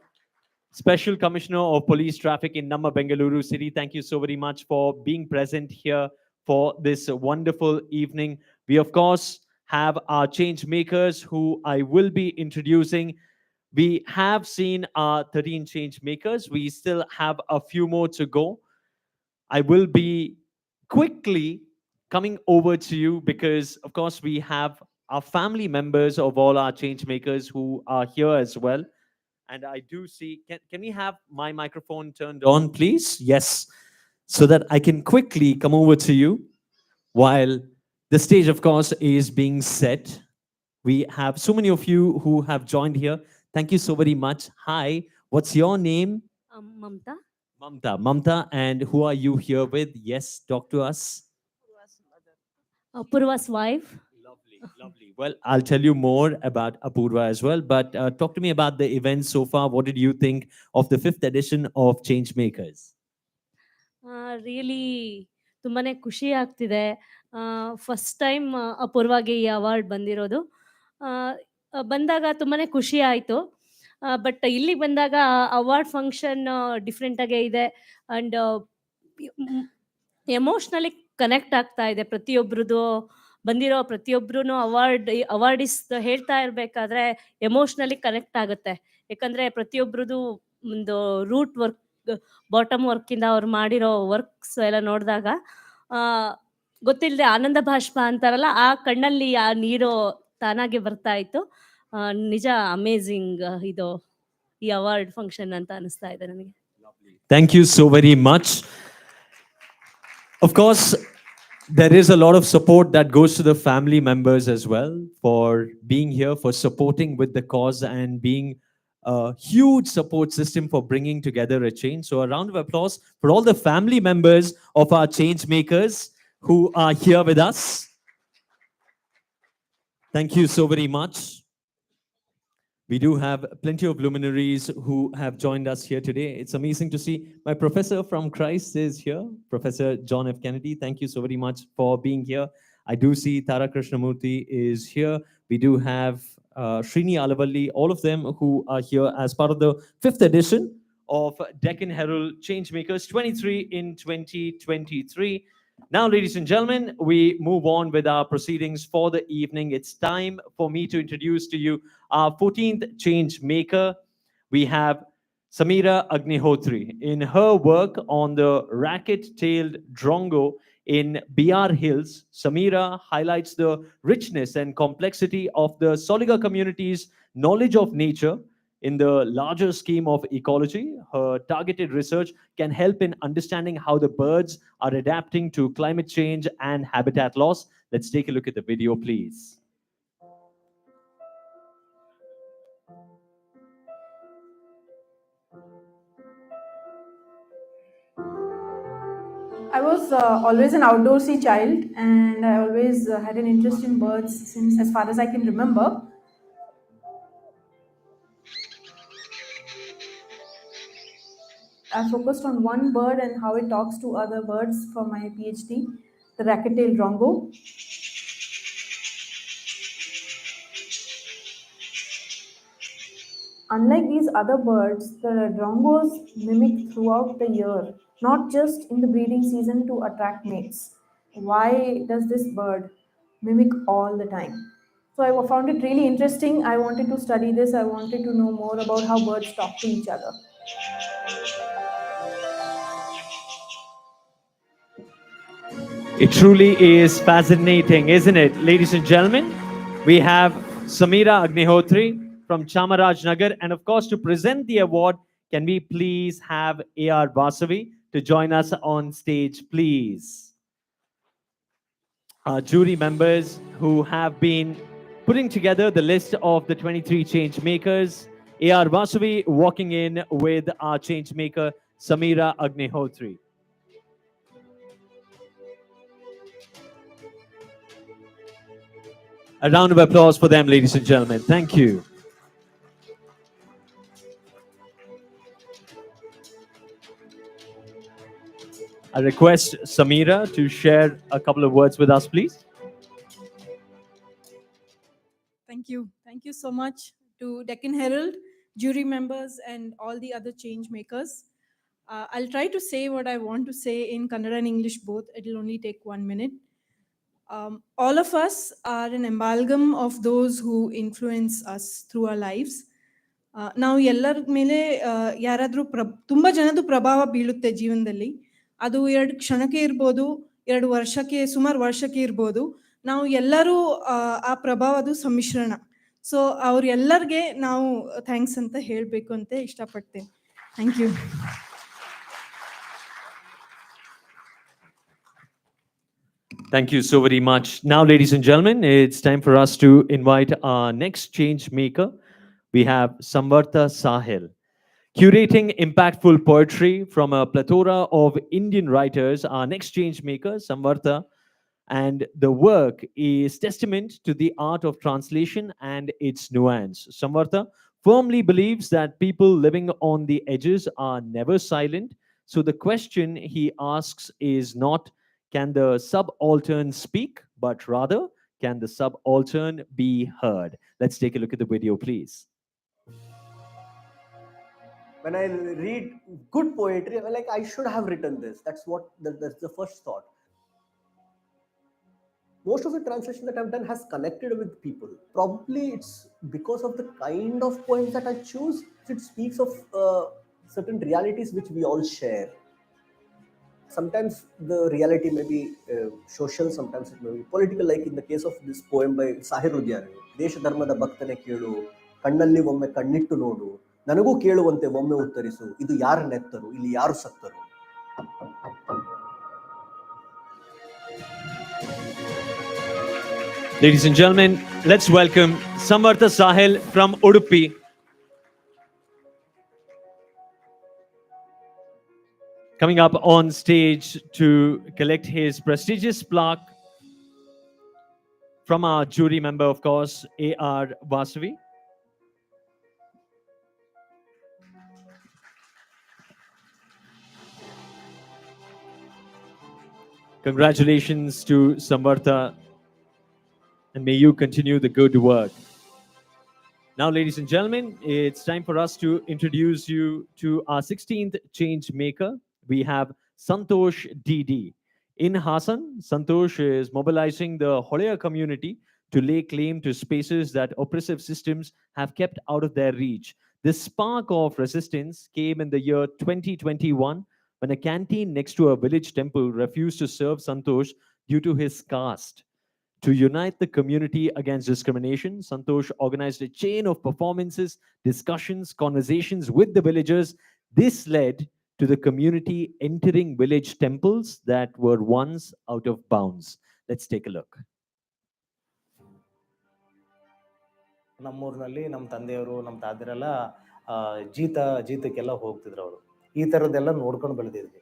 Special Commissioner of Police Traffic in Namma Bengaluru City. Thank you so very much for being present here for this wonderful evening. We, of course, have our change makers who I will be introducing. We have seen our 13 change makers. We still have a few more to go. I will be quickly coming over to you because, of course, we have our family members of all our change makers who are here as well. And I do see, can we have my microphone turned on, please? Yes, so that I can quickly come over to you while the stage, of course, is being set. We have so many of you who have joined here. Thank you so very much. Hi, what's your name? Mamta. Mamta. Mamta, and who are you here with? Yes, talk to us. Purva's wife. Lovely, lovely. Well, I'll tell you more about Apurva as well, but talk to me about the event so far. What did you think of the 5th edition of Changemakers? Really ತುಂಬಾನೇ ಖುಷಿ ಆಗ್ತಿದೆ. First time ಅಪೂರ್ವಾಗೆ ಈ award ಬಂದಿರೋದು. ಆ, ಬಂದಾಗ ತುಂಬಾನೇ ಖುಷಿ ಆಯಿತು. ಬಟ್ ಇಲ್ಲಿಗೆ ಬಂದಾಗ ಅವಾರ್ಡ್ ಫಂಕ್ಷನ್ ಡಿಫ್ರೆಂಟಾಗೇ ಇದೆ ಆ್ಯಂಡ್ ಎಮೋಷ್ನಲಿ ಕನೆಕ್ಟ್ ಆಗ್ತಾ ಇದೆ. ಪ್ರತಿಯೊಬ್ರದ್ದು ಬಂದಿರೋ ಪ್ರತಿಯೊಬ್ರು ಅವಾರ್ಡಿಸ್ ಹೇಳ್ತಾ ಇರಬೇಕಾದ್ರೆ ಎಮೋಷ್ನಲಿ ಕನೆಕ್ಟ್ ಆಗುತ್ತೆ. ಯಾಕಂದರೆ ಪ್ರತಿಯೊಬ್ರದ್ದು ಒಂದು ರೂಟ್ ವರ್ಕ್, ಬಾಟಮ್ ವರ್ಕಿಂದ ಅವ್ರು ಮಾಡಿರೋ ವರ್ಕ್ಸ್ ಎಲ್ಲ ನೋಡಿದಾಗ ಗೊತ್ತಿಲ್ಲದೆ ಆನಂದ ಭಾಷ್ಪ ಅಂತಾರಲ್ಲ, ಆ ಕಣ್ಣಲ್ಲಿ ಆ ನೀರು ತಾನಾಗೆ ಬರ್ತಾ ಇತ್ತು. ನಿಜ ಅಮೇಝಿಂಗ್ ಇದು ಈ ಅವಾರ್ಡ್ ಫಂಕ್ಷನ್ ಅಂತ ಅನಿಸ್ತಾ ಇದೆ ನನಗೆ. Thank you so very much. Of course, there is a lot of support that goes to the family members as well for being here, for supporting with the cause and being a huge support system for bringing together a change. So a round of applause for all the family members of our change makers who are here with us. Thank you so very much. We do have plenty of luminaries who have joined us here today. It's amazing to see my professor from Christ is here, Professor John F. Kennedy. Thank you so very much for being here. I do see Tara Krishnamurthy is here. We do have Srini Alavalli, all of them who are here as part of the 5th edition of Deccan Herald Changemakers 23 in 2023. Now, ladies and gentlemen, we move on with our proceedings for the evening. It's time for me to introduce to you our 14th change maker. We have Samira Agnihotri. In her work on the racket-tailed drongo in BR Hills, Samira highlights the richness and complexity of the Soliga community's knowledge of nature in the larger scheme of ecology. Her targeted research can help in understanding how the birds are adapting to climate change and habitat loss. Let's take a look at the video, please. I was always an outdoorsy child, and I always had an interest in birds since as far as I can remember. I focused on one bird and how it talks to other birds for my PhD, the racket-tailed drongo. Unlike these other birds, the drongos mimic throughout the year, not just in the breeding season to attract mates. Why does this bird mimic all the time? So I found it really interesting. I wanted to study this. I wanted to know more about how birds talk to each other. It truly is fascinating, isn't it, ladies and gentlemen? We have Samira Agnihotri from Chamarajnagar, and of course, to present the award, can we please have A.R. Vasavi to join us on stage, please? Our jury members who have been putting together the list of the 23 change makers. A.R. Vasavi walking in with our change maker, Samira Agnihotri. A round of applause for them, ladies and gentlemen. Thank you. I request Samira to share a couple of words with us, please. Thank you. Thank you so much to Deccan Herald jury members, and all the other change makers. I'll try to say what I want to say in Kannada and English both. It'll only take 1 minute. All of us are an amalgam of those who influence us through our lives. ನಾವು ಎಲ್ಲರ ಮೇಲೆ ಯಾರಾದರೂ ತುಂಬ ಜನದ್ದು ಪ್ರಭಾವ ಬೀಳುತ್ತೆ ಜೀವನದಲ್ಲಿ. ಅದು 2 ಕ್ಷಣಕ್ಕೆ ಇರ್ಬೋದು, 2 ವರ್ಷಕ್ಕೆ, ಸುಮಾರು ವರ್ಷಕ್ಕೆ ಇರ್ಬೋದು. ನಾವು ಎಲ್ಲರೂ ಆ ಪ್ರಭಾವದ ಸಮ್ಮಿಶ್ರಣ. ಸೊ ಅವ್ರೆಲ್ಲರಿಗೆ ನಾವು ಥ್ಯಾಂಕ್ಸ್ ಅಂತ ಹೇಳಬೇಕು ಅಂತ ಇಷ್ಟಪಡ್ತೇನೆ. Thank you. Thank you so very much. Now, ladies and gentlemen, it's time for us to invite our next change maker. We have Samvartha Sahil, curating impactful poetry from a plethora of Indian writers. Our next change maker, Samvartha, and the work is testament to the art of translation and its nuance. Samvartha firmly believes that people living on the edges are never silent. So the question he asks is not, can the subaltern speak, but rather, can the subaltern be heard? Let's take a look at the video, please. When I read good poetry, I'm like, I should have written this. That's the first thought. Most of the translation that I've done has connected with people. Probably it's because of the kind of poems that I choose. It speaks of certain realities which we all share. Sometimes the reality may be social, sometimes it may be political, like in the case of this poem by Sahir Udyani. Desha dharmada bhaktane kelu, kannalli omme kannittu nodu, ನನಗೂ ಕೇಳುವಂತೆ ಒಮ್ಮೆ ಉತ್ತರಿಸು, ಇದು ಯಾರು ನೆತ್ತರು, ಇಲ್ಲಿ ಯಾರು ಸತ್ತರು. Ladies and gentlemen, let's welcome Samvartha Sahil from Udupi. Coming up on stage to collect his prestigious plaque from our jury member, of course, A.R. Vasavi. Congratulations to Samvartha, and may you continue the good work. Now, ladies and gentlemen, it's time for us to introduce you to our 16th change maker. We have Santosh DD. In Hassan, Santosh is mobilizing the Holaya community to lay claim to spaces that oppressive systems have kept out of their reach. This spark of resistance came in the year 2021 when a canteen next to a village temple refused to serve Santosh due to his caste. To unite the community against discrimination, Santosh organized a chain of performances, discussions, conversations with the villagers. This led to the community entering village temples that were once out of bounds. Let's take a look. ನಮ್ಮೂರಿನಲ್ಲಿ ನಮ್ಮ ತಂದೆಯವರು ನಮ್ಮ ತಾತರೆಲ್ಲ ಜೀತಕ್ಕೆಲ್ಲ ಹೋಗ್ತಿದ್ರು ಅವರು. ಈ ಥರದ್ದೆಲ್ಲ ನೋಡ್ಕೊಂಡು ಬೆಳೆದಿದ್ವಿ.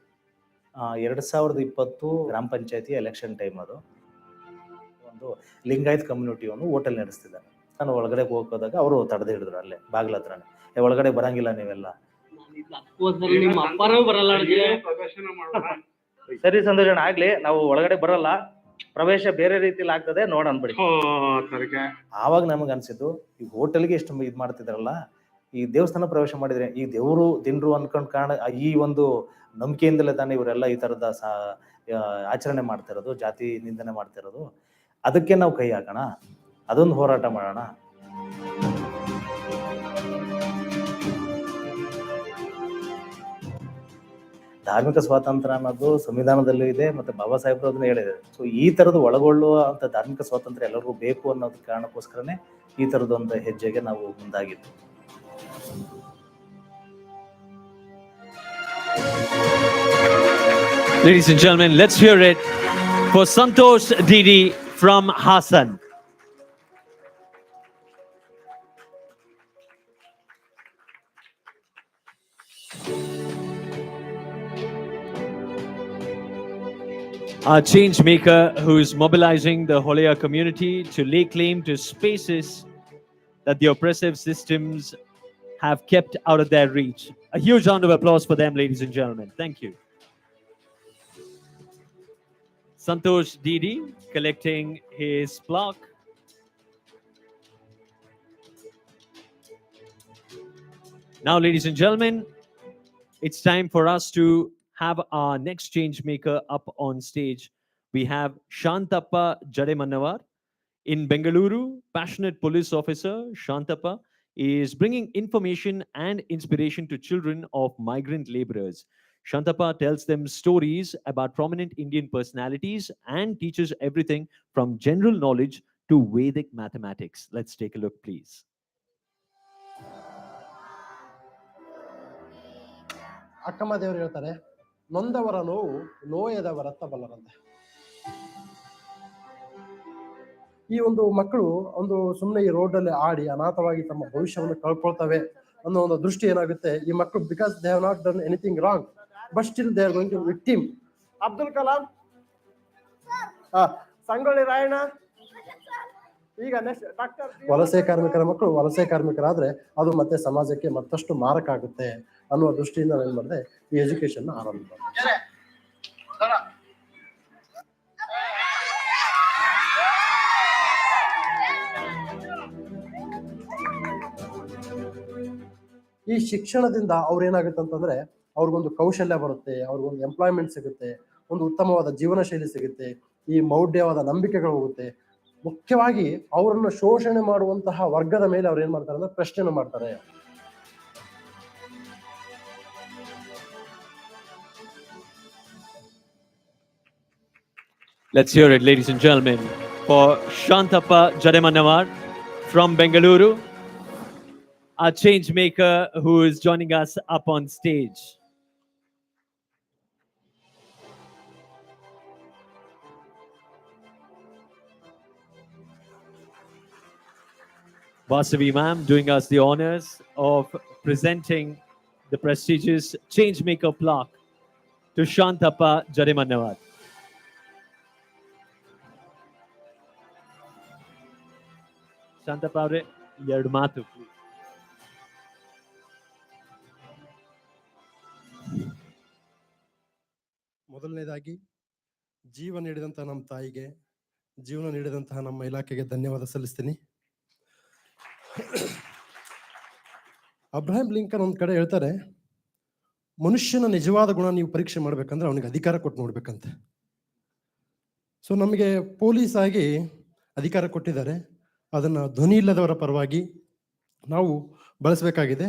2020 ಗ್ರಾಮ ಪಂಚಾಯತಿ election time ಅದು. ಒಂದು ಲಿಂಗಾಯತ್ ಕಮ್ಯುನಿಟಿಯವನು ಹೋಟೆಲ್ ನಡೆಸ್ತಿದ್ದಾರೆ. ನಾನು ಒಳಗಡೆ ಹೋಗೋದಾಗ ಅವರು ತಡೆದು ಹಿಡಿದ್ರು ಅಲ್ಲೇ ಬಾಗಿಲ ಹತ್ರನೇ. ಒಳಗಡೆ ಬರಂಗಿಲ್ಲ ನೀವೆಲ್ಲ. ಸರಿ ಸಂತೋಷಣ, ಆಗ್ಲಿ, ನಾವು ಒಳಗಡೆ ಬರಲ್ಲ, ಪ್ರವೇಶ ಬೇರೆ ರೀತಿಯಲ್ಲಿ ಆಗ್ತದೆ, ನೋಡ ಅನ್ಬಿಡಿ. ಆವಾಗ ನಮಗೆ ಅನ್ಸಿದ್ದು, ಈ ಹೋಟೆಲ್ಗೆ ಎಷ್ಟು ಇದು ಮಾಡ್ತಿದ್ರಲ್ಲ, ಈ ದೇವಸ್ಥಾನ ಪ್ರವೇಶ ಮಾಡಿದ್ರೆ ಈ ದೇವರು ದಿನರು ಅನ್ಕೊಂಡ್ ಕಾರಣ ಈ ಒಂದು ನಂಬಿಕೆಯಿಂದಲೇ ತಾನೇ ಇವರೆಲ್ಲ ಈ ತರದ ಆಚರಣೆ ಮಾಡ್ತಿರೋದು, ಜಾತಿ ನಿಂದನೆ ಮಾಡ್ತಿರೋದು. ಅದಕ್ಕೆ ನಾವು ಕೈ ಹಾಕೋಣ, ಅದೊಂದು ಹೋರಾಟ ಮಾಡೋಣ. ಧಾರ್ಮಿಕ ಸ್ವಾತಂತ್ರ್ಯ ಅನ್ನೋದು ಸಂವಿಧಾನದಲ್ಲೂ ಇದೆ, ಮತ್ತೆ ಬಾಬಾ ಸಾಹೇಬ್ರು ಅದನ್ನ ಹೇಳಿದ್ದಾರೆ. ಸೊ ಈ ತರದ್ದು ಒಳಗೊಳ್ಳುವ ಅಂತ ಧಾರ್ಮಿಕ ಸ್ವಾತಂತ್ರ್ಯ ಎಲ್ಲರಿಗೂ ಬೇಕು ಅನ್ನೋದ್ ಕಾರಣಕ್ಕೋಸ್ಕರನೇ ಈ ತರದೊಂದು ಹೆಜ್ಜೆಗೆ ನಾವು ಮುಂದಾಗಿದ್ವಿ. Ladies and gentlemen, let's hear it for Santosh Didi from Hassan. Our change maker who is mobilizing the Holaya community to lay claim to spaces that the oppressive systems have kept out of their reach. A huge round of applause for them, ladies and gentlemen. Thank you. Santosh Didi collecting his plaque. Now, ladies and gentlemen, it's time for us to have our next change maker up on stage. We have Shantappa Jademannavar. In Bengaluru, passionate police officer Shantappa is bringing information and inspiration to children of migrant laborers. Shantappa tells them stories about prominent Indian personalities and teaches everything from general knowledge to Vedic mathematics. Let's take a look, please. ಅಕ್ಕಮ್ಮ ದೇವರು ಹೇಳ್ತಾರೆ, ನೊಂದವರ ನೋವು ನೋಯದವರ ಬಲ್ಲರಂತೆ. ಈ ಒಂದು ಮಕ್ಕಳು ಒಂದು ಸುಮ್ಮನೆ ಈ ರೋಡಲ್ಲಿ ಆಡಿ ಅನಾಥವಾಗಿ ತಮ್ಮ ಭವಿಷ್ಯವನ್ನು ಕಳ್ಕೊಳ್ತವೆ ಅನ್ನೋ ಒಂದು ದೃಷ್ಟಿ ಏನಾಗುತ್ತೆ, ಈ ಮಕ್ಕಳು because they have not done anything wrong but still they are going to victim. Abdul Kalam, Sangolli Rayanna, ಈಗ ನೆಕ್ಸ್ಟ್ ಡಾಕ್ಟರ್. ವಲಸೆ ಕಾರ್ಮಿಕರ ಮಕ್ಕಳು ವಲಸೆ ಕಾರ್ಮಿಕರಾದ್ರೆ ಅದು ಮತ್ತೆ ಸಮಾಜಕ್ಕೆ ಮತ್ತಷ್ಟು ಮಾರಕ ಆಗುತ್ತೆ ಅನ್ನುವ ದೃಷ್ಟಿಯಿಂದ ನಾನು ಏನ್ ಮಾಡಿದೆ, ಈ ಎಜುಕೇಶನ್ ಆರಂಭ ಮಾಡಿದೆ. ಈ ಶಿಕ್ಷಣದಿಂದ ಅವ್ರೇನಾಗುತ್ತೆ ಅಂತಂದ್ರೆ ಅವ್ರಿಗೊಂದು ಕೌಶಲ್ಯ ಬರುತ್ತೆ, ಅವ್ರಿಗೊಂದು ಎಂಪ್ಲಾಯ್ಮೆಂಟ್ ಸಿಗುತ್ತೆ, ಒಂದು ಉತ್ತಮವಾದ ಜೀವನ ಶೈಲಿ ಸಿಗುತ್ತೆ, ಈ ಮೌಢ್ಯವಾದ ನಂಬಿಕೆಗಳು ಹೋಗುತ್ತೆ. ಮುಖ್ಯವಾಗಿ ಅವರನ್ನು ಶೋಷಣೆ ಮಾಡುವಂತಹ ವರ್ಗದ ಮೇಲೆ ಅವ್ರು ಏನ್ ಮಾಡ್ತಾರೆ ಅಂದ್ರೆ ಪ್ರಶ್ನೆ ಮಾಡ್ತಾರೆ. Let's hear it, ladies and gentlemen, for Shantappa Jademannavar from Bengaluru, our change maker who is joining us up on stage. Vasavi ma'am doing us the honors of presenting the prestigious Changemaker plaque to Shantappa Jademannavar. Shantappa avre ಎರಡು ಮಾತು please. ಮೊದಲನೇದಾಗಿ ಜೀವ ನೀಡಿದಂತಹ ನಮ್ಮ ತಾಯಿಗೆ, ಜೀವನ ನೀಡಿದಂತಹ ನಮ್ಮ ಇಲಾಖೆಗೆ ಧನ್ಯವಾದ ಸಲ್ಲಿಸ್ತೀನಿ. ಅಬ್ರಹಾಂ ಲಿಂಕನ್ ಒಂದ್ ಕಡೆ ಹೇಳ್ತಾರೆ, ಮನುಷ್ಯನ ನಿಜವಾದ ಗುಣ ನೀವು ಪರೀಕ್ಷೆ ಮಾಡ್ಬೇಕಂದ್ರೆ ಅವನಿಗೆ ಅಧಿಕಾರ ಕೊಟ್ಟು ನೋಡ್ಬೇಕಂತೆ. ಸೊ ನಮಗೆ ಪೊಲೀಸ್ ಆಗಿ ಅಧಿಕಾರ ಕೊಟ್ಟಿದ್ದಾರೆ, ಅದನ್ನ ಧ್ವನಿ ಇಲ್ಲದವರ ಪರವಾಗಿ ನಾವು ಬಳಸಬೇಕಾಗಿದೆ.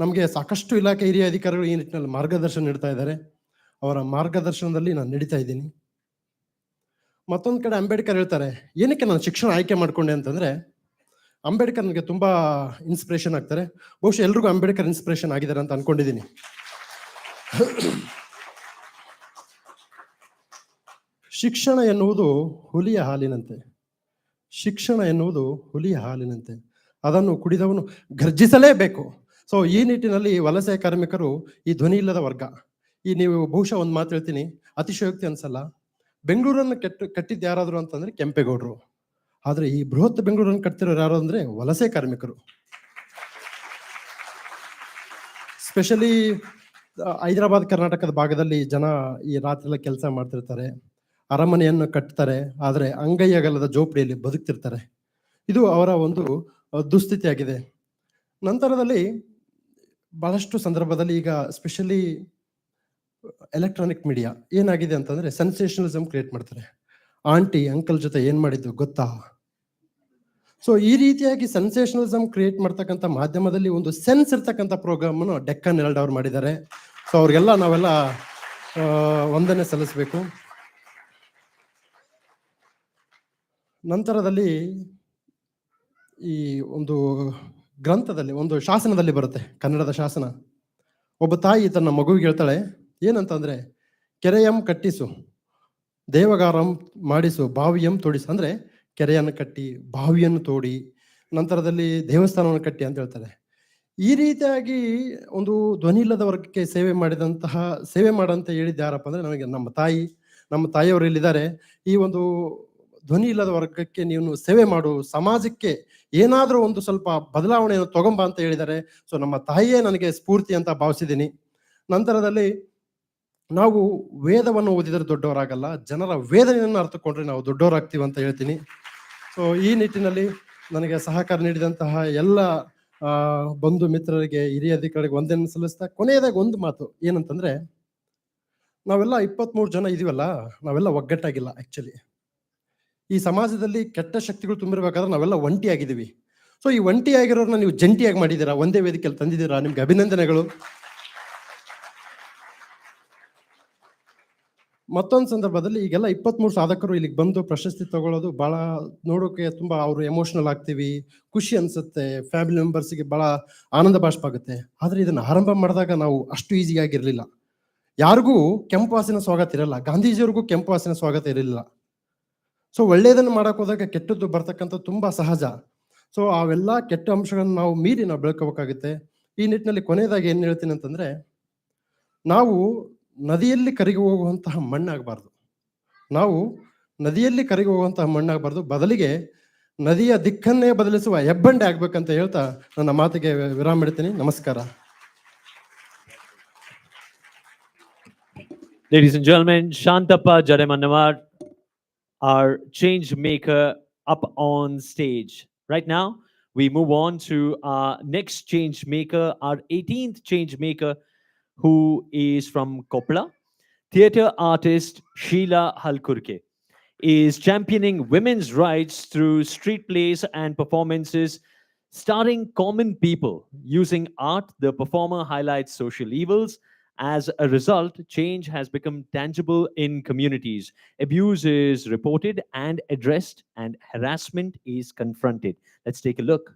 ನಮಗೆ ಸಾಕಷ್ಟು ಇಲಾಖೆ ಹಿರಿಯ ಅಧಿಕಾರಿಗಳು ಈ ನಿಟ್ಟಿನಲ್ಲಿ ಮಾರ್ಗದರ್ಶನ ನೀಡ್ತಾ ಇದ್ದಾರೆ, ಅವರ ಮಾರ್ಗದರ್ಶನದಲ್ಲಿ ನಾನು ನಡೀತಾ ಇದ್ದೀನಿ. ಮತ್ತೊಂದು ಕಡೆ ಅಂಬೇಡ್ಕರ್ ಹೇಳ್ತಾರೆ, ಏನಕ್ಕೆ ನಾನು ಶಿಕ್ಷಣ ಆಯ್ಕೆ ಮಾಡ್ಕೊಂಡೆ ಅಂತಂದ್ರೆ, ಅಂಬೇಡ್ಕರ್ ನನಗೆ ತುಂಬಾ ಇನ್ಸ್ಪಿರೇಷನ್ ಆಗ್ತಾರೆ. ಬಹುಶಃ ಎಲ್ರಿಗೂ ಅಂಬೇಡ್ಕರ್ ಇನ್ಸ್ಪಿರೇಷನ್ ಆಗಿದ್ದಾರೆ ಅಂತ ಅನ್ಕೊಂಡಿದ್ದೀನಿ. ಶಿಕ್ಷಣ ಎನ್ನುವುದು ಹುಲಿಯ ಹಾಲಿನಂತೆ, ಶಿಕ್ಷಣ ಎನ್ನುವುದು ಹುಲಿಯ ಹಾಲಿನಂತೆ, ಅದನ್ನು ಕುಡಿದವನು ಗರ್ಜಿಸಲೇಬೇಕು. ಸೊ ಈ ನಿಟ್ಟಿನಲ್ಲಿ ವಲಸೆ ಕಾರ್ಮಿಕರು ಈ ಧ್ವನಿ ಇಲ್ಲದ ವರ್ಗ. ಈ ನೀವು ಬಹುಶಃ ಒಂದು ಮಾತು ಹೇಳ್ತೀನಿ, ಅತಿಶಯೋಕ್ತಿ ಅನ್ಸಲ್ಲ, ಬೆಂಗಳೂರನ್ನು ಕಟ್ಟಿದ್ದು ಯಾರಾದ್ರು ಅಂತಂದ್ರೆ ಕೆಂಪೇಗೌಡರು. ಆದ್ರೆ ಈ ಬೃಹತ್ ಬೆಂಗಳೂರನ್ನು ಕಟ್ತಿರೋರು ಯಾರು ಅಂದ್ರೆ ವಲಸೆ ಕಾರ್ಮಿಕರು. ಸ್ಪೆಷಲಿ ಹೈದರಾಬಾದ್ ಕರ್ನಾಟಕದ ಭಾಗದಲ್ಲಿ ಜನ ಈ ರಾತ್ರಿ ಕೆಲಸ ಮಾಡ್ತಿರ್ತಾರೆ, ಅರಮನೆಯನ್ನು ಕಟ್ತಾರೆ, ಆದ್ರೆ ಅಂಗೈ ಅಗಲದ ಜೋಪಡಿಯಲ್ಲಿ ಬದುಕ್ತಿರ್ತಾರೆ. ಇದು ಅವರ ಒಂದು ದುಸ್ಥಿತಿ ಆಗಿದೆ. ನಂತರದಲ್ಲಿ ಬಹಳಷ್ಟು ಸಂದರ್ಭದಲ್ಲಿ ಈಗ ಸ್ಪೆಷಲಿ ಎಲೆಕ್ಟ್ರಾನಿಕ್ ಮೀಡಿಯಾ ಏನಾಗಿದೆ ಅಂತಂದ್ರೆ ಸೆನ್ಸೇಷನಲಿಸಮ್ ಕ್ರಿಯೇಟ್ ಮಾಡ್ತಾರೆ. ಆಂಟಿ ಅಂಕಲ್ ಜೊತೆ ಏನ್ ಮಾಡಿದ್ದು ಗೊತ್ತಾ? ಸೊ ಈ ರೀತಿಯಾಗಿ ಸೆನ್ಸೇಷನಲಿಸಮ್ ಕ್ರಿಯೇಟ್ ಮಾಡ್ತಕ್ಕಂಥ ಮಾಧ್ಯಮದಲ್ಲಿ ಒಂದು ಸೆನ್ಸ್ ಇರ್ತಕ್ಕಂಥ ಪ್ರೋಗ್ರಾಮ್ ಅನ್ನು ಡೆಕ್ಕನ್ ಹೆರಾಲ್ಡ್ ಅವ್ರು ಮಾಡಿದ್ದಾರೆ. ಸೊ ಅವ್ರಿಗೆಲ್ಲ ನಾವೆಲ್ಲ ವಂದನೆ ಸಲ್ಲಿಸಬೇಕು. ನಂತರದಲ್ಲಿ ಈ ಒಂದು ಗ್ರಂಥದಲ್ಲಿ ಒಂದು ಶಾಸನದಲ್ಲಿ ಬರುತ್ತೆ, ಕನ್ನಡದ ಶಾಸನ. ಒಬ್ಬ ತಾಯಿ ತನ್ನ ಮಗುವಿಗೆ ಹೇಳ್ತಾಳೆ ಏನಂತಂದ್ರೆ, ಕೆರೆಯಂ ಕಟ್ಟಿಸು, ದೇವಗಾರಂ ಮಾಡಿಸು, ಬಾವಿಯಂ ತೋಡಿಸು. ಅಂದ್ರೆ ಕೆರೆಯನ್ನು ಕಟ್ಟಿ, ಬಾವಿಯನ್ನು ತೋಡಿ, ನಂತರದಲ್ಲಿ ದೇವಸ್ಥಾನವನ್ನು ಕಟ್ಟಿ ಅಂತ ಹೇಳ್ತಾರೆ. ಈ ರೀತಿಯಾಗಿ ಒಂದು ಧ್ವನಿ ಇಲ್ಲದ ವರ್ಗಕ್ಕೆ ಸೇವೆ ಮಾಡಂತ ಹೇಳಿದ್ದು ಯಾರಪ್ಪ ಅಂದ್ರೆ ನನಗೆ ನಮ್ಮ ತಾಯಿಯವರು ಇಲ್ಲಿದ್ದಾರೆ. ಈ ಒಂದು ಧ್ವನಿ ಇಲ್ಲದ ವರ್ಗಕ್ಕೆ ನೀವು ಸೇವೆ ಮಾಡು, ಸಮಾಜಕ್ಕೆ ಏನಾದ್ರೂ ಒಂದು ಸ್ವಲ್ಪ ಬದಲಾವಣೆಯನ್ನು ತಗೊಂಬ ಅಂತ ಹೇಳಿದ್ದಾರೆ. ಸೊ ನಮ್ಮ ತಾಯಿಯೇ ನನಗೆ ಸ್ಫೂರ್ತಿ ಅಂತ ಭಾವಿಸಿದ್ದೀನಿ. ನಂತರದಲ್ಲಿ ನಾವು ವೇದವನ್ನು ಓದಿದರೆ ದೊಡ್ಡವರಾಗಲ್ಲ, ಜನರ ವೇದನೆಯನ್ನು ಅರ್ಥಕೊಂಡ್ರೆ ನಾವು ದೊಡ್ಡವರಾಗ್ತೀವಿ ಅಂತ ಹೇಳ್ತೀನಿ. ಸೊ ಈ ನಿಟ್ಟಿನಲ್ಲಿ ನನಗೆ ಸಹಕಾರ ನೀಡಿದಂತಹ ಎಲ್ಲ ಬಂಧು ಮಿತ್ರರಿಗೆ, ಹಿರಿಯ ಅಧಿಕಾರಿಗೆ ವಂದನೆ ಸಲ್ಲಿಸ್ತಾ ಕೊನೆಯದಾಗಿ ಒಂದು ಮಾತು ಏನಂತಂದ್ರೆ, ನಾವೆಲ್ಲ 23 ಜನ ಇದೀವಲ್ಲ, ನಾವೆಲ್ಲ ಒಗ್ಗಟ್ಟಾಗಿಲ್ಲ. ಆಕ್ಚುಲಿ ಈ ಸಮಾಜದಲ್ಲಿ ಕೆಟ್ಟ ಶಕ್ತಿಗಳು ತುಂಬಿರ್ಬೇಕಾದ್ರೆ ನಾವೆಲ್ಲ ಒಂಟಿಯಾಗಿದ್ದೀವಿ. ಸೊ ಈ ಒಂಟಿಯಾಗಿರೋರ್ನ ನೀವು ಜಂಟಿಯಾಗಿ ಮಾಡಿದ್ದೀರಾ, ಒಂದೇ ವೇದಿಕೆಯಲ್ಲಿ ತಂದಿದ್ದೀರಾ, ನಿಮ್ಗೆ ಅಭಿನಂದನೆಗಳು. ಮತ್ತೊಂದು ಸಂದರ್ಭದಲ್ಲಿ ಈಗೆಲ್ಲ 23 ಸಾಧಕರು ಇಲ್ಲಿಗೆ ಬಂದು ಪ್ರಶಸ್ತಿ ತಗೊಳ್ಳೋದು ಬಹಳ ನೋಡೋಕೆ ತುಂಬಾ ಅವರು ಎಮೋಷನಲ್ ಆಗ್ತೀವಿ, ಖುಷಿ ಅನ್ಸುತ್ತೆ, ಫ್ಯಾಮಿಲಿ ಮೆಂಬರ್ಸ್ಗೆ ಬಹಳ ಆನಂದ ಬಾಷ್ಪ ಆಗುತ್ತೆ. ಆದ್ರೆ ಇದನ್ನ ಆರಂಭ ಮಾಡಿದಾಗ ನಾವು ಅಷ್ಟು ಈಸಿ ಆಗಿರ್ಲಿಲ್ಲ. ಯಾರಿಗೂ ಕೆಂಪು ವಾಸಿನ ಸ್ವಾಗತ ಇರಲ್ಲ, ಗಾಂಧೀಜಿಯವ್ರಿಗೂ ಕೆಂಪು ವಾಸಿನ ಸ್ವಾಗತ ಇರಲಿಲ್ಲ. ಸೊ ಒಳ್ಳೆಯದನ್ನು ಮಾಡಕ್ ಹೋದಾಗ ಕೆಟ್ಟದ್ದು ಬರ್ತಕ್ಕಂಥ ತುಂಬಾ ಸಹಜ. ಸೊ ಅವೆಲ್ಲ ಕೆಟ್ಟ ಅಂಶಗಳನ್ನು ನಾವು ಮೀರಿ ನಾವು ಬೆಳ್ಕೋಬೇಕಾಗುತ್ತೆ. ಈ ನಿಟ್ಟಿನಲ್ಲಿ ಕೊನೆಯದಾಗಿ ಏನ್ ಹೇಳ್ತೀನಿ ಅಂತಂದ್ರೆ, ನಾವು ನದಿಯಲ್ಲಿ ಕರಗಿ ಹೋಗುವಂತಹ ಮಣ್ಣಾಗಬಾರ್ದು. ನಾವು ನದಿಯಲ್ಲಿ ಕರಗಿ ಹೋಗುವಂತಹ ಮಣ್ಣಾಗಬಾರ್ದು, ಬದಲಿಗೆ ನದಿಯ ದಿಕ್ಕನ್ನೇ ಬದಲಿಸುವ ಹೆಬ್ಬಂಡೆ ಆಗ್ಬೇಕಂತ ಹೇಳ್ತಾ ನನ್ನ ಮಾತಿಗೆ ವಿರಾಮ ಇಡ್ತೀನಿ. ನಮಸ್ಕಾರ. Ladies and gentlemen, Shantappa Jadamanawar, our change maker, up on stage. Right now, we move on to our next change maker, our 18th change maker, who is from Koppala. Theatre artist Sheila Halkurke is championing women's rights through street plays and performances starring common people. Using art, the performer highlights social evils. As a result, change has become tangible in communities. Abuse is reported and addressed, and harassment is confronted. Let's take a look.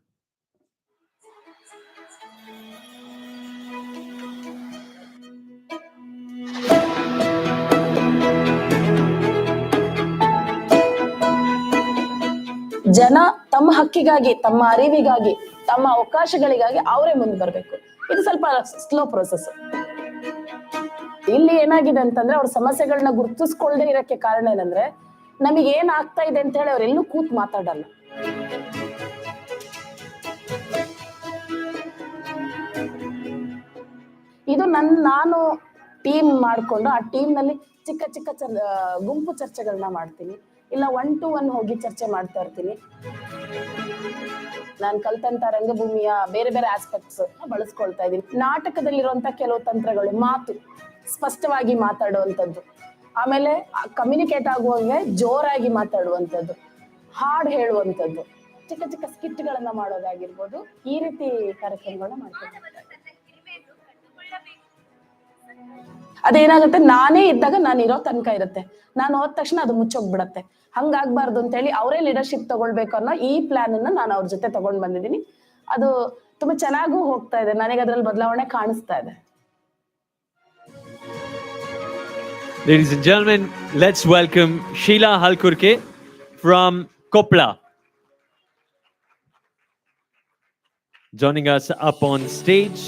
ಜನ ತಮ್ಮ ಹಕ್ಕಿಗಾಗಿ, ತಮ್ಮ ಅರಿವಿಗಾಗಿ, ತಮ್ಮ ಅವಕಾಶಗಳಿಗಾಗಿ ಅವರೇ ಮುಂದೆ ಬರಬೇಕು. ಇದು ಸ್ವಲ್ಪ slow process. ಇಲ್ಲಿ ಏನಾಗಿದೆ ಅಂತಂದ್ರೆ, ಅವ್ರ ಸಮಸ್ಯೆಗಳನ್ನ ಗುರುತಿಸ್ಕೊಳ್ದೆ ಇರಕ್ಕೆ ಕಾರಣ ಏನಂದ್ರೆ, ನಮಗೆ ಏನ್ ಆಗ್ತಾ ಇದೆ ಅಂತ ಹೇಳಿ ಅವ್ರೆಲ್ಲೂ ಕೂತ್ ಮಾತಾಡಲ್ಲ. ಇದು ನಾನು ಟೀಮ್ ಮಾಡ್ಕೊಂಡು ಆ ಟೀಮ್ ನಲ್ಲಿ ಚಿಕ್ಕ ಚಿಕ್ಕ ಗುಂಪು ಚರ್ಚೆಗಳನ್ನ ಮಾಡ್ತೀನಿ, ಇಲ್ಲ 1 to 1 ಹೋಗಿ ಚರ್ಚೆ ಮಾಡ್ತಾ ಇರ್ತೀನಿ. ನಾನು ಕಲ್ತಂತ ರಂಗಭೂಮಿಯ ಬೇರೆ ಬೇರೆ ಆಸ್ಪೆಕ್ಟ್ಸ್ ಬಳಸ್ಕೊಳ್ತಾ ಇದ್ದೀನಿ. ನಾಟಕದಲ್ಲಿರುವಂತ ಕೆಲವು ತಂತ್ರಗಳು, ಮಾತು ಸ್ಪಷ್ಟವಾಗಿ ಮಾತಾಡುವಂಥದ್ದು, ಆಮೇಲೆ ಕಮ್ಯುನಿಕೇಟ್ ಆಗುವಂಗೆ ಜೋರಾಗಿ ಮಾತಾಡುವಂಥದ್ದು, ಹಾಡು ಹೇಳುವಂಥದ್ದು, ಚಿಕ್ಕ ಚಿಕ್ಕ ಸ್ಕಿಟ್ಗಳನ್ನ ಮಾಡೋದಾಗಿರ್ಬೋದು. ಈ ರೀತಿ ಕಾರ್ಯಕ್ರಮಗಳನ್ನ ಮಾಡ್ತೀನಿ. ಅದೇನಾಗುತ್ತೆ, ನಾನೇ ಇದ್ದಾಗ ನಾನು ಇರೋ ತನಕ ಇರುತ್ತೆ, ನಾನು ಹೋದ ತಕ್ಷಣ ಅದು ಮುಚ್ಚೋಗ್ಬಿಡತ್ತೆ. ಹಂಗಾಗ್ಬಾರ್ದು ಅಂತ ಹೇಳಿ ಅವರೇ ಲೀಡರ್ಶಿಪ್ ತಗೊಳ್ಬೇಕು ಅನ್ನೋ ಈ ಪ್ಲಾನ್ ಅನ್ನ ನಾನು ಅವ್ರ ಜೊತೆ ತಗೊಂಡ್ ಬಂದಿದ್ದೀನಿ. ಅದು ತುಂಬಾ ಚೆನ್ನಾಗೂ ಹೋಗ್ತಾ ಇದೆ, ನನಗೆ ಅದ್ರಲ್ಲಿ ಬದಲಾವಣೆ ಕಾಣಿಸ್ತಾ ಇದೆ. Ladies and gentlemen, let's welcome Sheila Halkurke from Koppala, joining us up on stage.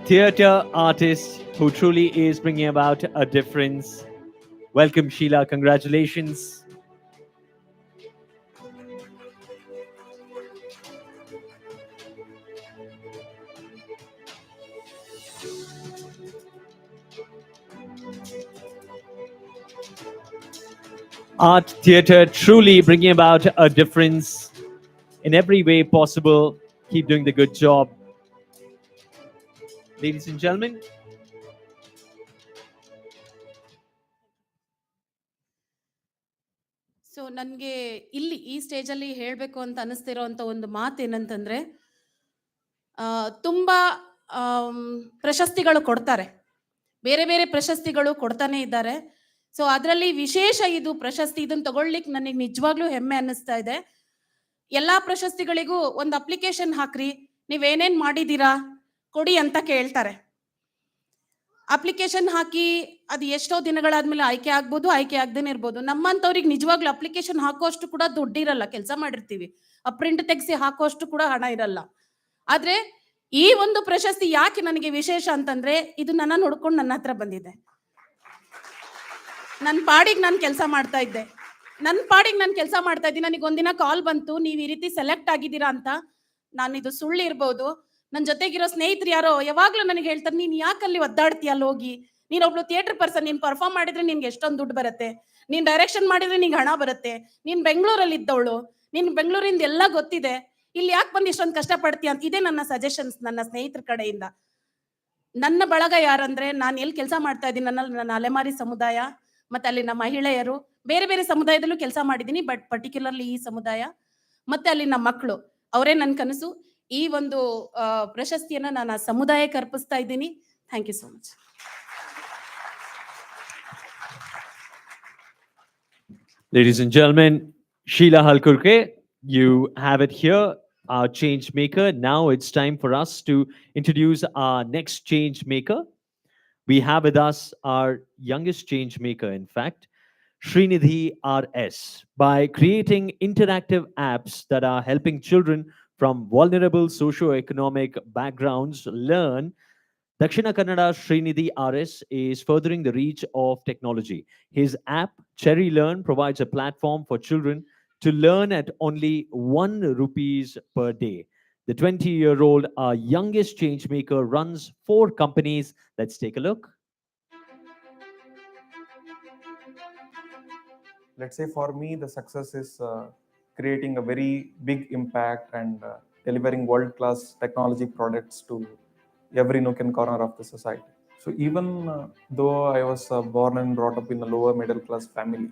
Theatre artist who truly is bringing about a difference. Welcome, Sheila. Congratulations. Art, theatre, truly bringing about a difference in every way possible. Keep doing the good job. Ladies and gentlemen, so ನನಗೆ ಇಲ್ಲಿ ಈ ಸ್ಟೇಜಲ್ಲಿ ಹೇಳಬೇಕು ಅಂತ ಅನಿಸ್ತಿರೋಂಥ ಒಂದು ಮಾತು ಏನಂತಂದರೆ, ತುಂಬ ಪ್ರಶಸ್ತಿಗಳು ಕೊಡ್ತಾರೆ, ಬೇರೆ ಬೇರೆ ಪ್ರಶಸ್ತಿಗಳು ಕೊಡ್ತಾನೆ ಇದ್ದಾರೆ. ಸೊ ಅದರಲ್ಲಿ ವಿಶೇಷ ಇದು ಪ್ರಶಸ್ತಿ, ಇದನ್ನು ತಗೊಳ್ಲಿಕ್ಕೆ ನನಗೆ ನಿಜವಾಗ್ಲೂ ಹೆಮ್ಮೆ ಅನ್ನಿಸ್ತಾ ಇದೆ. ಎಲ್ಲ ಪ್ರಶಸ್ತಿಗಳಿಗೂ ಒಂದು ಅಪ್ಲಿಕೇಶನ್ ಹಾಕ್ರಿ, ನೀವೇನೇನು ಮಾಡಿದ್ದೀರಾ ಕೊಡಿ ಅಂತ ಕೇಳ್ತಾರೆ. ಅಪ್ಲಿಕೇಶನ್ ಹಾಕಿ ಅದು ಎಷ್ಟೋ ದಿನಗಳಾದ್ಮೇಲೆ ಆಯ್ಕೆ ಆಗ್ಬೋದು, ಆಯ್ಕೆ ಆಗದೇನೆ ಇರ್ಬೋದು. ನಮ್ಮಂಥವ್ರಿಗೆ ನಿಜವಾಗ್ಲೂ ಅಪ್ಲಿಕೇಶನ್ ಹಾಕೋಷ್ಟು ಕೂಡ ದುಡ್ಡಿರಲ್ಲ, ಕೆಲಸ ಮಾಡಿರ್ತೀವಿ, ಆ ಪ್ರಿಂಟ್ ತೆಗೆಸಿ ಹಾಕೋಷ್ಟು ಕೂಡ ಹಣ ಇರಲ್ಲ. ಆದ್ರೆ ಈ ಒಂದು ಪ್ರಶಸ್ತಿ ಯಾಕೆ ನನಗೆ ವಿಶೇಷ ಅಂತಂದ್ರೆ, ಇದು ನನ್ನ ನೋಡ್ಕೊಂಡು ನನ್ನ ಹತ್ರ ಬಂದಿದೆ. ನನ್ನ ಪಾಡಿಗೆ ನಾನು ಕೆಲಸ ಮಾಡ್ತಾ ಇದ್ದೆ, ನನಗೆ ಒಂದಿನ ಕಾಲ್ ಬಂತು, ನೀವು ಈ ರೀತಿ ಸೆಲೆಕ್ಟ್ ಆಗಿದ್ದೀರಾ ಅಂತ. ನಾನು ಇದು ಸುಳ್ಳು ಇರ್ಬೋದು, ನನ್ನ ಜೊತೆಗಿರೋ ಸ್ನೇಹಿತರು ಯಾರೋ ಯಾವಾಗ್ಲೂ ನನಗೆ ಹೇಳ್ತಾರೆ, ನೀನ್ ಯಾಕಲ್ಲಿ ಒದ್ದಾಡ್ತೀಯಲ್ಲ ಹೋಗಿ, ನೀನೊಬ್ಳು ಥಿಯೇಟರ್ ಪರ್ಸನ್, ನೀನ್ ಪರ್ಫಾರ್ಮ್ ಮಾಡಿದ್ರೆ ನಿನ್ಗೆ ಎಷ್ಟೊಂದು ದುಡ್ಡು ಬರುತ್ತೆ, ನೀನ್ ಡೈರೆಕ್ಷನ್ ಮಾಡಿದ್ರೆ ನಿಂಗೆ ಹಣ ಬರುತ್ತೆ, ನೀನ್ ಬೆಂಗಳೂರಲ್ಲಿ ಇದ್ದವಳು, ನೀನ್ ಬೆಂಗಳೂರಿಂದ ಎಲ್ಲ ಗೊತ್ತಿದೆ, ಇಲ್ಲಿ ಯಾಕೆ ಬಂದು ಇಷ್ಟೊಂದು ಕಷ್ಟಪಡ್ತೀಯ ಅಂತ. ಇದೇ ನನ್ನ ಸಜೆಷನ್ಸ್ ನನ್ನ ಸ್ನೇಹಿತರ ಕಡೆಯಿಂದ. ನನ್ನ ಬಳಗ ಯಾರಂದ್ರೆ, ನಾನು ಎಲ್ಲಿ ಕೆಲಸ ಮಾಡ್ತಾ ಇದ್ದೀನಿ, ನನ್ನ ಅಲೆಮಾರಿ ಸಮುದಾಯ ಮತ್ತೆ ಅಲ್ಲಿನ ಮಹಿಳೆಯರು, ಬೇರೆ ಬೇರೆ ಸಮುದಾಯದಲ್ಲೂ ಕೆಲಸ ಮಾಡಿದ್ದೀನಿ, ಬಟ್ ಪರ್ಟಿಕ್ಯುಲರ್ಲಿ ಈ ಸಮುದಾಯ ಮತ್ತೆ ಅಲ್ಲಿನ ಮಕ್ಕಳು, ಅವರೇ ನನ್ನ ಕನಸು. ಈ ಒಂದು ಪ್ರಶಸ್ತಿಯನ್ನ ನಾನು ಆ ಸಮುದಾಯಕ್ಕೆ ಅರ್ಪಿಸ್ತಾ ಇದ್ದೀನಿ. Thank you so much. Ladies and gentlemen, Sheila Halkurke, you have it here, our change maker. Now it's time for us to introduce our next change maker. We have with us our youngest change maker, in fact, Srinidhi RS. By creating interactive apps that are helping children from vulnerable socio-economic backgrounds learn, Dakshina Kannada Srinidhi RS is furthering the reach of technology. His app, Cherry Learn, provides a platform for children to learn at only 1 rupees per day. The 20-year-old, our youngest change maker, runs 4 companies. Let's take a look. Let's say for me, the success is creating a very big impact and delivering world-class technology products to every nook and corner of the society. So even though I was born and brought up in a lower middle class family,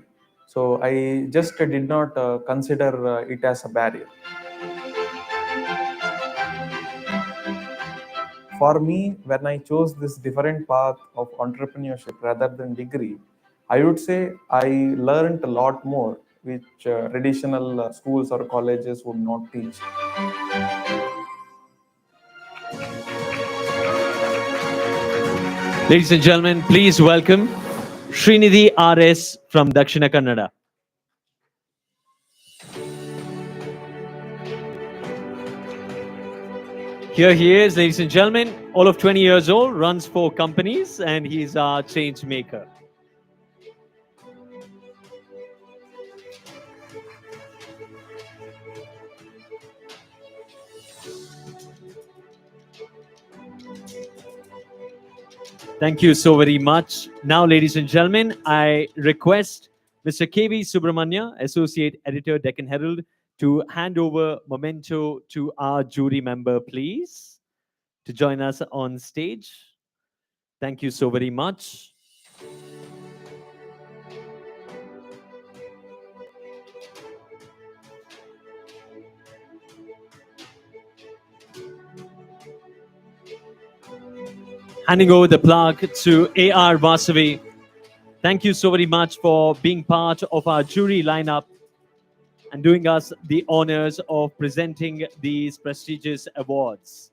so I just did not consider it as a barrier. For me, when I chose this different path of entrepreneurship rather than degree, I would say I learned a lot more, which traditional schools or colleges would not teach. Ladies and gentlemen, please welcome Srinidhi RS from Dakshina Kannada. Here he is, ladies and gentlemen, all of 20 years old, runs 4 companies, and he's our change maker. Thank you so very much. Now, ladies and gentlemen, I request Mr. KV Subramanya, Associate Editor, Deccan Herald, to hand over memento to our jury member, please, to join us on stage. Thank you so very much. Handing over the plaque to A.R. Vasavi. Thank you so very much for being part of our jury lineup and doing us the honors of presenting these prestigious awards.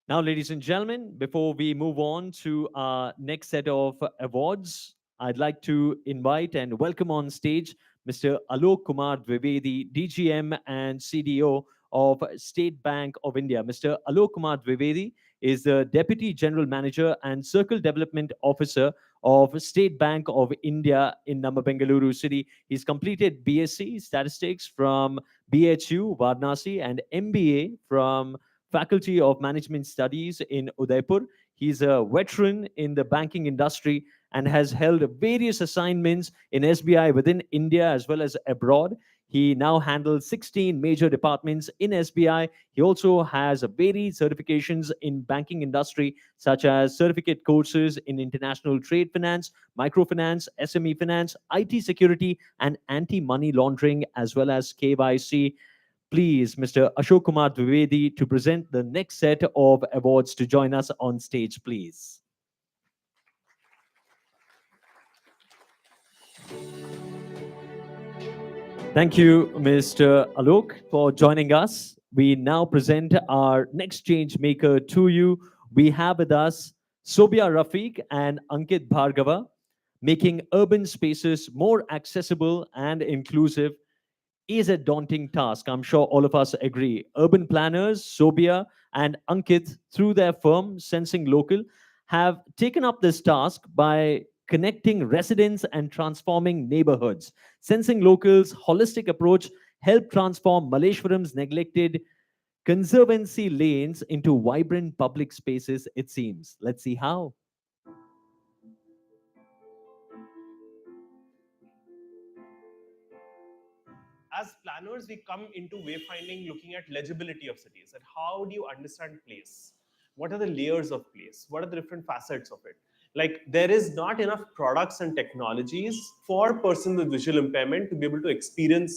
Now, ladies and gentlemen, before we move on to our next set of awards, I'd like to invite and welcome on stage Mr. Alok Kumar Dwivedi, DGM and CDO of State Bank of India. Mr. Alok Kumar Dwivedi is the Deputy General Manager and Circle Development Officer of State Bank of India in Bengaluru city. He's completed BSc Statistics from BHU, Varanasi, and MBA from Faculty of Management Studies in Udaipur. He's a veteran in the banking industry and has held various assignments in SBI within India as well as abroad. He now handles 16 major departments in SBI. He also has varied certifications in banking industry, such as certificate courses in international trade finance, microfinance, SME finance, IT security, and anti-money laundering, as well as KYC. Please, Mr. Ashok Kumar Dwivedi, to present the next set of awards to join us on stage, please. Thank you, Mr. Alok, for joining us. We now present our next change maker to you. We have with us Sobia Rafiq and Ankit Bhargava, making urban spaces more accessible and inclusive is a daunting task. I'm sure all of us agree. Urban planners, Sobia and Ankit, through their firm, Sensing Local, have taken up this task by connecting residents and transforming neighborhoods. Sensing Local's holistic approach helped transform Malleshwaram's neglected conservancy lanes into vibrant public spaces, it seems. Let's see how. as planners, we come into wayfinding looking at legibility of cities. And how do you understand place? What are the layers of place? What are the different facets of it? Like, there is not enough products and technologies for persons with visual impairment to be able to experience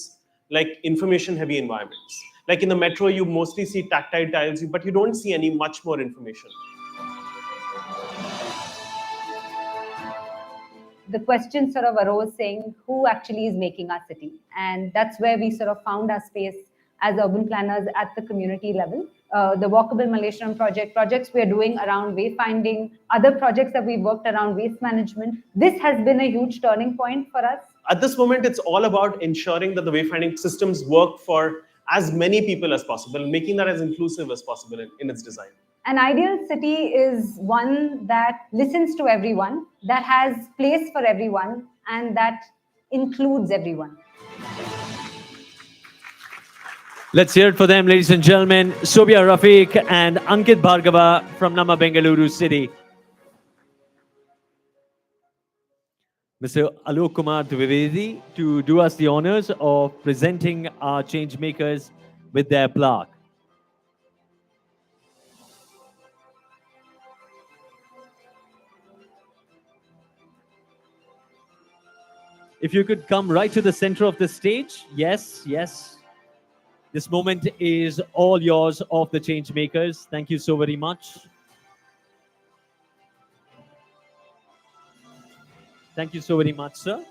like information heavy environments. Like in the metro, you mostly see tactile tiles, but you don't see any much more information. The question sort of arose saying, who actually is making our city? And that's where we sort of found our space as urban planners at the community level. The Walkable Malaysian projects we are doing around wayfinding, other projects that we worked around waste management. This has been a huge turning point for us. At this moment, it's all about ensuring that the wayfinding systems work for as many people as possible, making that as inclusive as possible in its design. An ideal city is one that listens to everyone, that has place for everyone, and that includes everyone. Let's hear it for them, ladies and gentlemen. Sobia Rafiq and Ankit Bhargava from Nama Bengaluru City. Mr. Alok Kumar Dwivedi to do us the honors of presenting our Changemakers with their plaque. If you could come right to the center of the stage. Yes, yes. This moment is all yours of the Changemakers. Thank you so very much. Thank you so very much, sir.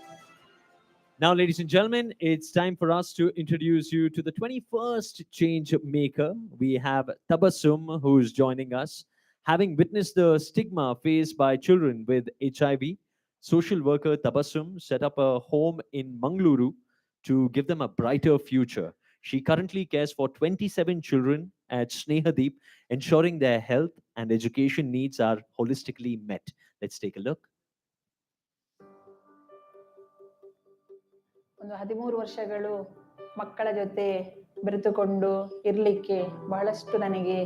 Now, ladies and gentlemen, it's time for us to introduce you to the 21st Changemaker. We have Tabassum, who's joining us. Having witnessed the stigma faced by children with HIV, social worker Tabassum set up a home in Bengaluru to give them a brighter future. She currently cares for 27 children at Snehadeep, ensuring their health and education needs are holistically met. Let's take a look. ಒಂದು 13 ವರ್ಷಗಳು ಮಕ್ಕಳ ಜೊತೆ ಬೆರೆತುಕೊಂಡು ಇರಲಿಕ್ಕೆ ಬಹಳಷ್ಟು ನನಗೆ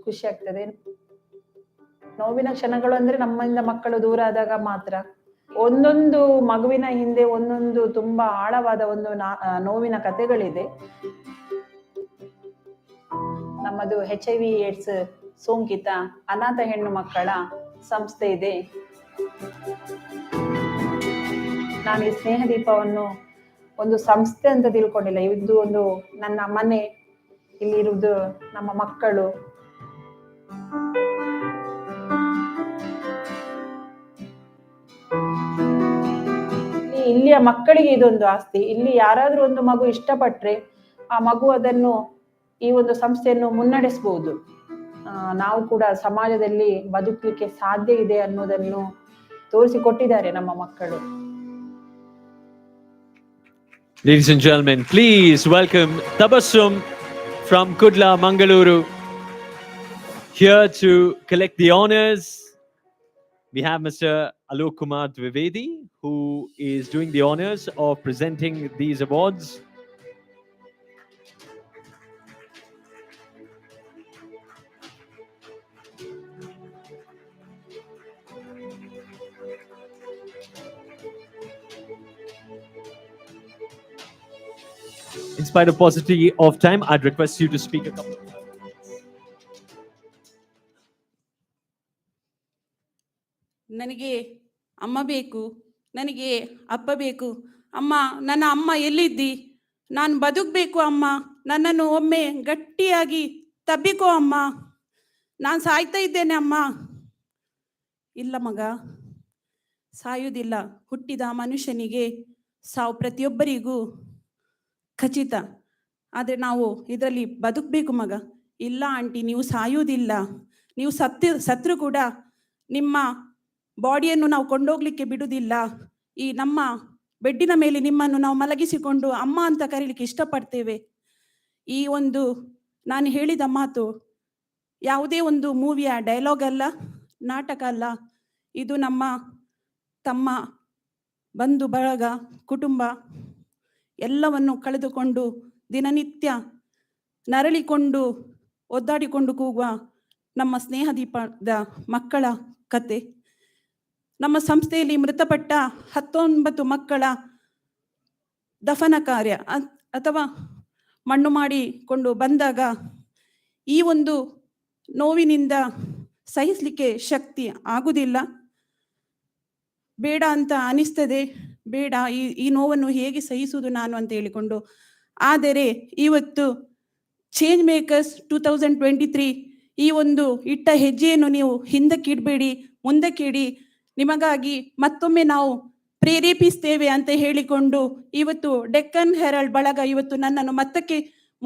ಖುಷಿ ಆಗ್ತದೆ. ನೋವಿನ ಕ್ಷಣಗಳು ಅಂದ್ರೆ ನಮ್ಮಿಂದ ಮಕ್ಕಳು ದೂರ ಆದಾಗ ಮಾತ್ರ. ಒಂದೊಂದು ಮಗುವಿನ ಹಿಂದೆ ಒಂದೊಂದು ತುಂಬಾ ಆಳವಾದ ಒಂದು ನೋವಿನ ಕಥೆಗಳಿದೆ. ನಮ್ಮದು HIV ಏಡ್ಸ್ ಸೋಂಕಿತ ಅನಾಥ ಹೆಣ್ಣು ಮಕ್ಕಳ ಸಂಸ್ಥೆ ಇದೆ. ನಾನು ಈ ಸ್ನೇಹದೀಪವನ್ನು ಒಂದು ಸಂಸ್ಥೆ ಅಂತ ತಿಳ್ಕೊಂಡಿಲ್ಲ. ಇದು ಒಂದು ನನ್ನ ಮನೆ, ಇಲ್ಲಿರುವುದು ನಮ್ಮ ಮಕ್ಕಳು. ಇಲ್ಲಿಯ ಮಕ್ಕಳಿಗೆ ಇದೊಂದು ಆಸ್ತಿ. ಇಲ್ಲಿ ಯಾರಾದ್ರೂ ಒಂದು ಮಗು ಇಷ್ಟಪಟ್ರೆ ಆ ಮಗು ಅದನ್ನು ಈ ಒಂದು ಸಂಸ್ಥೆಯನ್ನು ಮುನ್ನಡೆಸಬಹುದು. ನಾವು ಕೂಡ ಸಮಾಜದಲ್ಲಿ ಬದುಕಲಿಕ್ಕೆ ಸಾಧ್ಯ ಇದೆ ಅನ್ನೋದನ್ನು ತೋರಿಸಿಕೊಟ್ಟಿದ್ದಾರೆ ನಮ್ಮ ಮಕ್ಕಳು. Ladies and gentlemen, please welcome Tabassum from Kudla, Bengaluru, here to collect the honors. We have Mr. Alok Kumar Dwivedi, who is doing the honors of presenting these awards. In spite of paucity of time, I'd request you to speak a couple of times. ನನಗೆ ಅಮ್ಮ ಬೇಕು, ನನಗೆ ಅಪ್ಪ ಬೇಕು. ಅಮ್ಮ, ನನ್ನ ಅಮ್ಮ ಎಲ್ಲಿದ್ದಿ? ನಾನು ಬದುಕಬೇಕು ಅಮ್ಮ, ನನ್ನನ್ನು ಒಮ್ಮೆ ಗಟ್ಟಿಯಾಗಿ ತಬ್ಬಿಕೋ ಅಮ್ಮ, ನಾನು ಸಾಯ್ತಾ ಇದ್ದೇನೆ ಅಮ್ಮ. ಇಲ್ಲ ಮಗ, ಸಾಯುವುದಿಲ್ಲ. ಹುಟ್ಟಿದ ಮನುಷ್ಯನಿಗೆ ಸಾವು ಪ್ರತಿಯೊಬ್ಬರಿಗೂ ಖಚಿತ. ಆದರೆ ನಾವು ಇದರಲ್ಲಿ ಬದುಕಬೇಕು ಮಗ. ಇಲ್ಲ ಆಂಟಿ, ನೀವು ಸಾಯುವುದಿಲ್ಲ. ನೀವು ಸತ್ರು ಕೂಡ ನಿಮ್ಮ ಬಾಡಿಯನ್ನು ನಾವು ಕೊಂಡೋಗ್ಲಿಕ್ಕೆ ಬಿಡುವುದಿಲ್ಲ. ಈ ನಮ್ಮ ಬೆಡ್ಡಿನ ಮೇಲೆ ನಿಮ್ಮನ್ನು ನಾವು ಮಲಗಿಸಿಕೊಂಡು ಅಮ್ಮ ಅಂತ ಕರೀಲಿಕ್ಕೆ ಇಷ್ಟಪಡ್ತೇವೆ. ಈ ಒಂದು ನಾನು ಹೇಳಿದ ಮಾತು ಯಾವುದೇ ಒಂದು ಮೂವಿಯ ಡೈಲಾಗ್ ಅಲ್ಲ, ನಾಟಕ ಅಲ್ಲ. ಇದು ನಮ್ಮ ತಮ್ಮ, ಬಂಧು ಬಳಗ, ಕುಟುಂಬ ಎಲ್ಲವನ್ನು ಕಳೆದುಕೊಂಡು ದಿನನಿತ್ಯ ನರಳಿಕೊಂಡು ಒದ್ದಾಡಿಕೊಂಡು ಕೂಗುವ ನಮ್ಮ ಸ್ನೇಹದೀಪದ ಮಕ್ಕಳ ಕತೆ. ನಮ್ಮ ಸಂಸ್ಥೆಯಲ್ಲಿ ಮೃತಪಟ್ಟ 19 ಮಕ್ಕಳ ದಫನ ಕಾರ್ಯ ಅಥವಾ ಮಣ್ಣು ಮಾಡಿಕೊಂಡು ಬಂದಾಗ ಈ ಒಂದು ನೋವಿನಿಂದ ಸಹಿಸಲಿಕ್ಕೆ ಶಕ್ತಿ ಆಗುವುದಿಲ್ಲ. ಬೇಡ ಅಂತ ಅನಿಸ್ತದೆ, ಬೇಡ ಈ ನೋವನ್ನು ಹೇಗೆ ಸಹಿಸುವುದು ನಾನು ಅಂತ ಹೇಳಿಕೊಂಡು. ಆದರೆ ಇವತ್ತು ಚೇಂಜ್ ಮೇಕರ್ಸ್ 2023 ಈ ಒಂದು ಇಟ್ಟ ಹೆಜ್ಜೆಯನ್ನು ನೀವು ಹಿಂದಕ್ಕೆ ಇಡಬೇಡಿ, ಮುಂದಕ್ಕೆ ಇಡಿ. ನಿಮಗಾಗಿ ಮತ್ತೊಮ್ಮೆ ನಾವು ಪ್ರೇರೇಪಿಸ್ತೇವೆ ಅಂತ ಹೇಳಿಕೊಂಡು ಇವತ್ತು ಡೆಕ್ಕನ್ ಹೆರಾಲ್ಡ್ ಬಳಗ ಇವತ್ತು ನನ್ನನ್ನು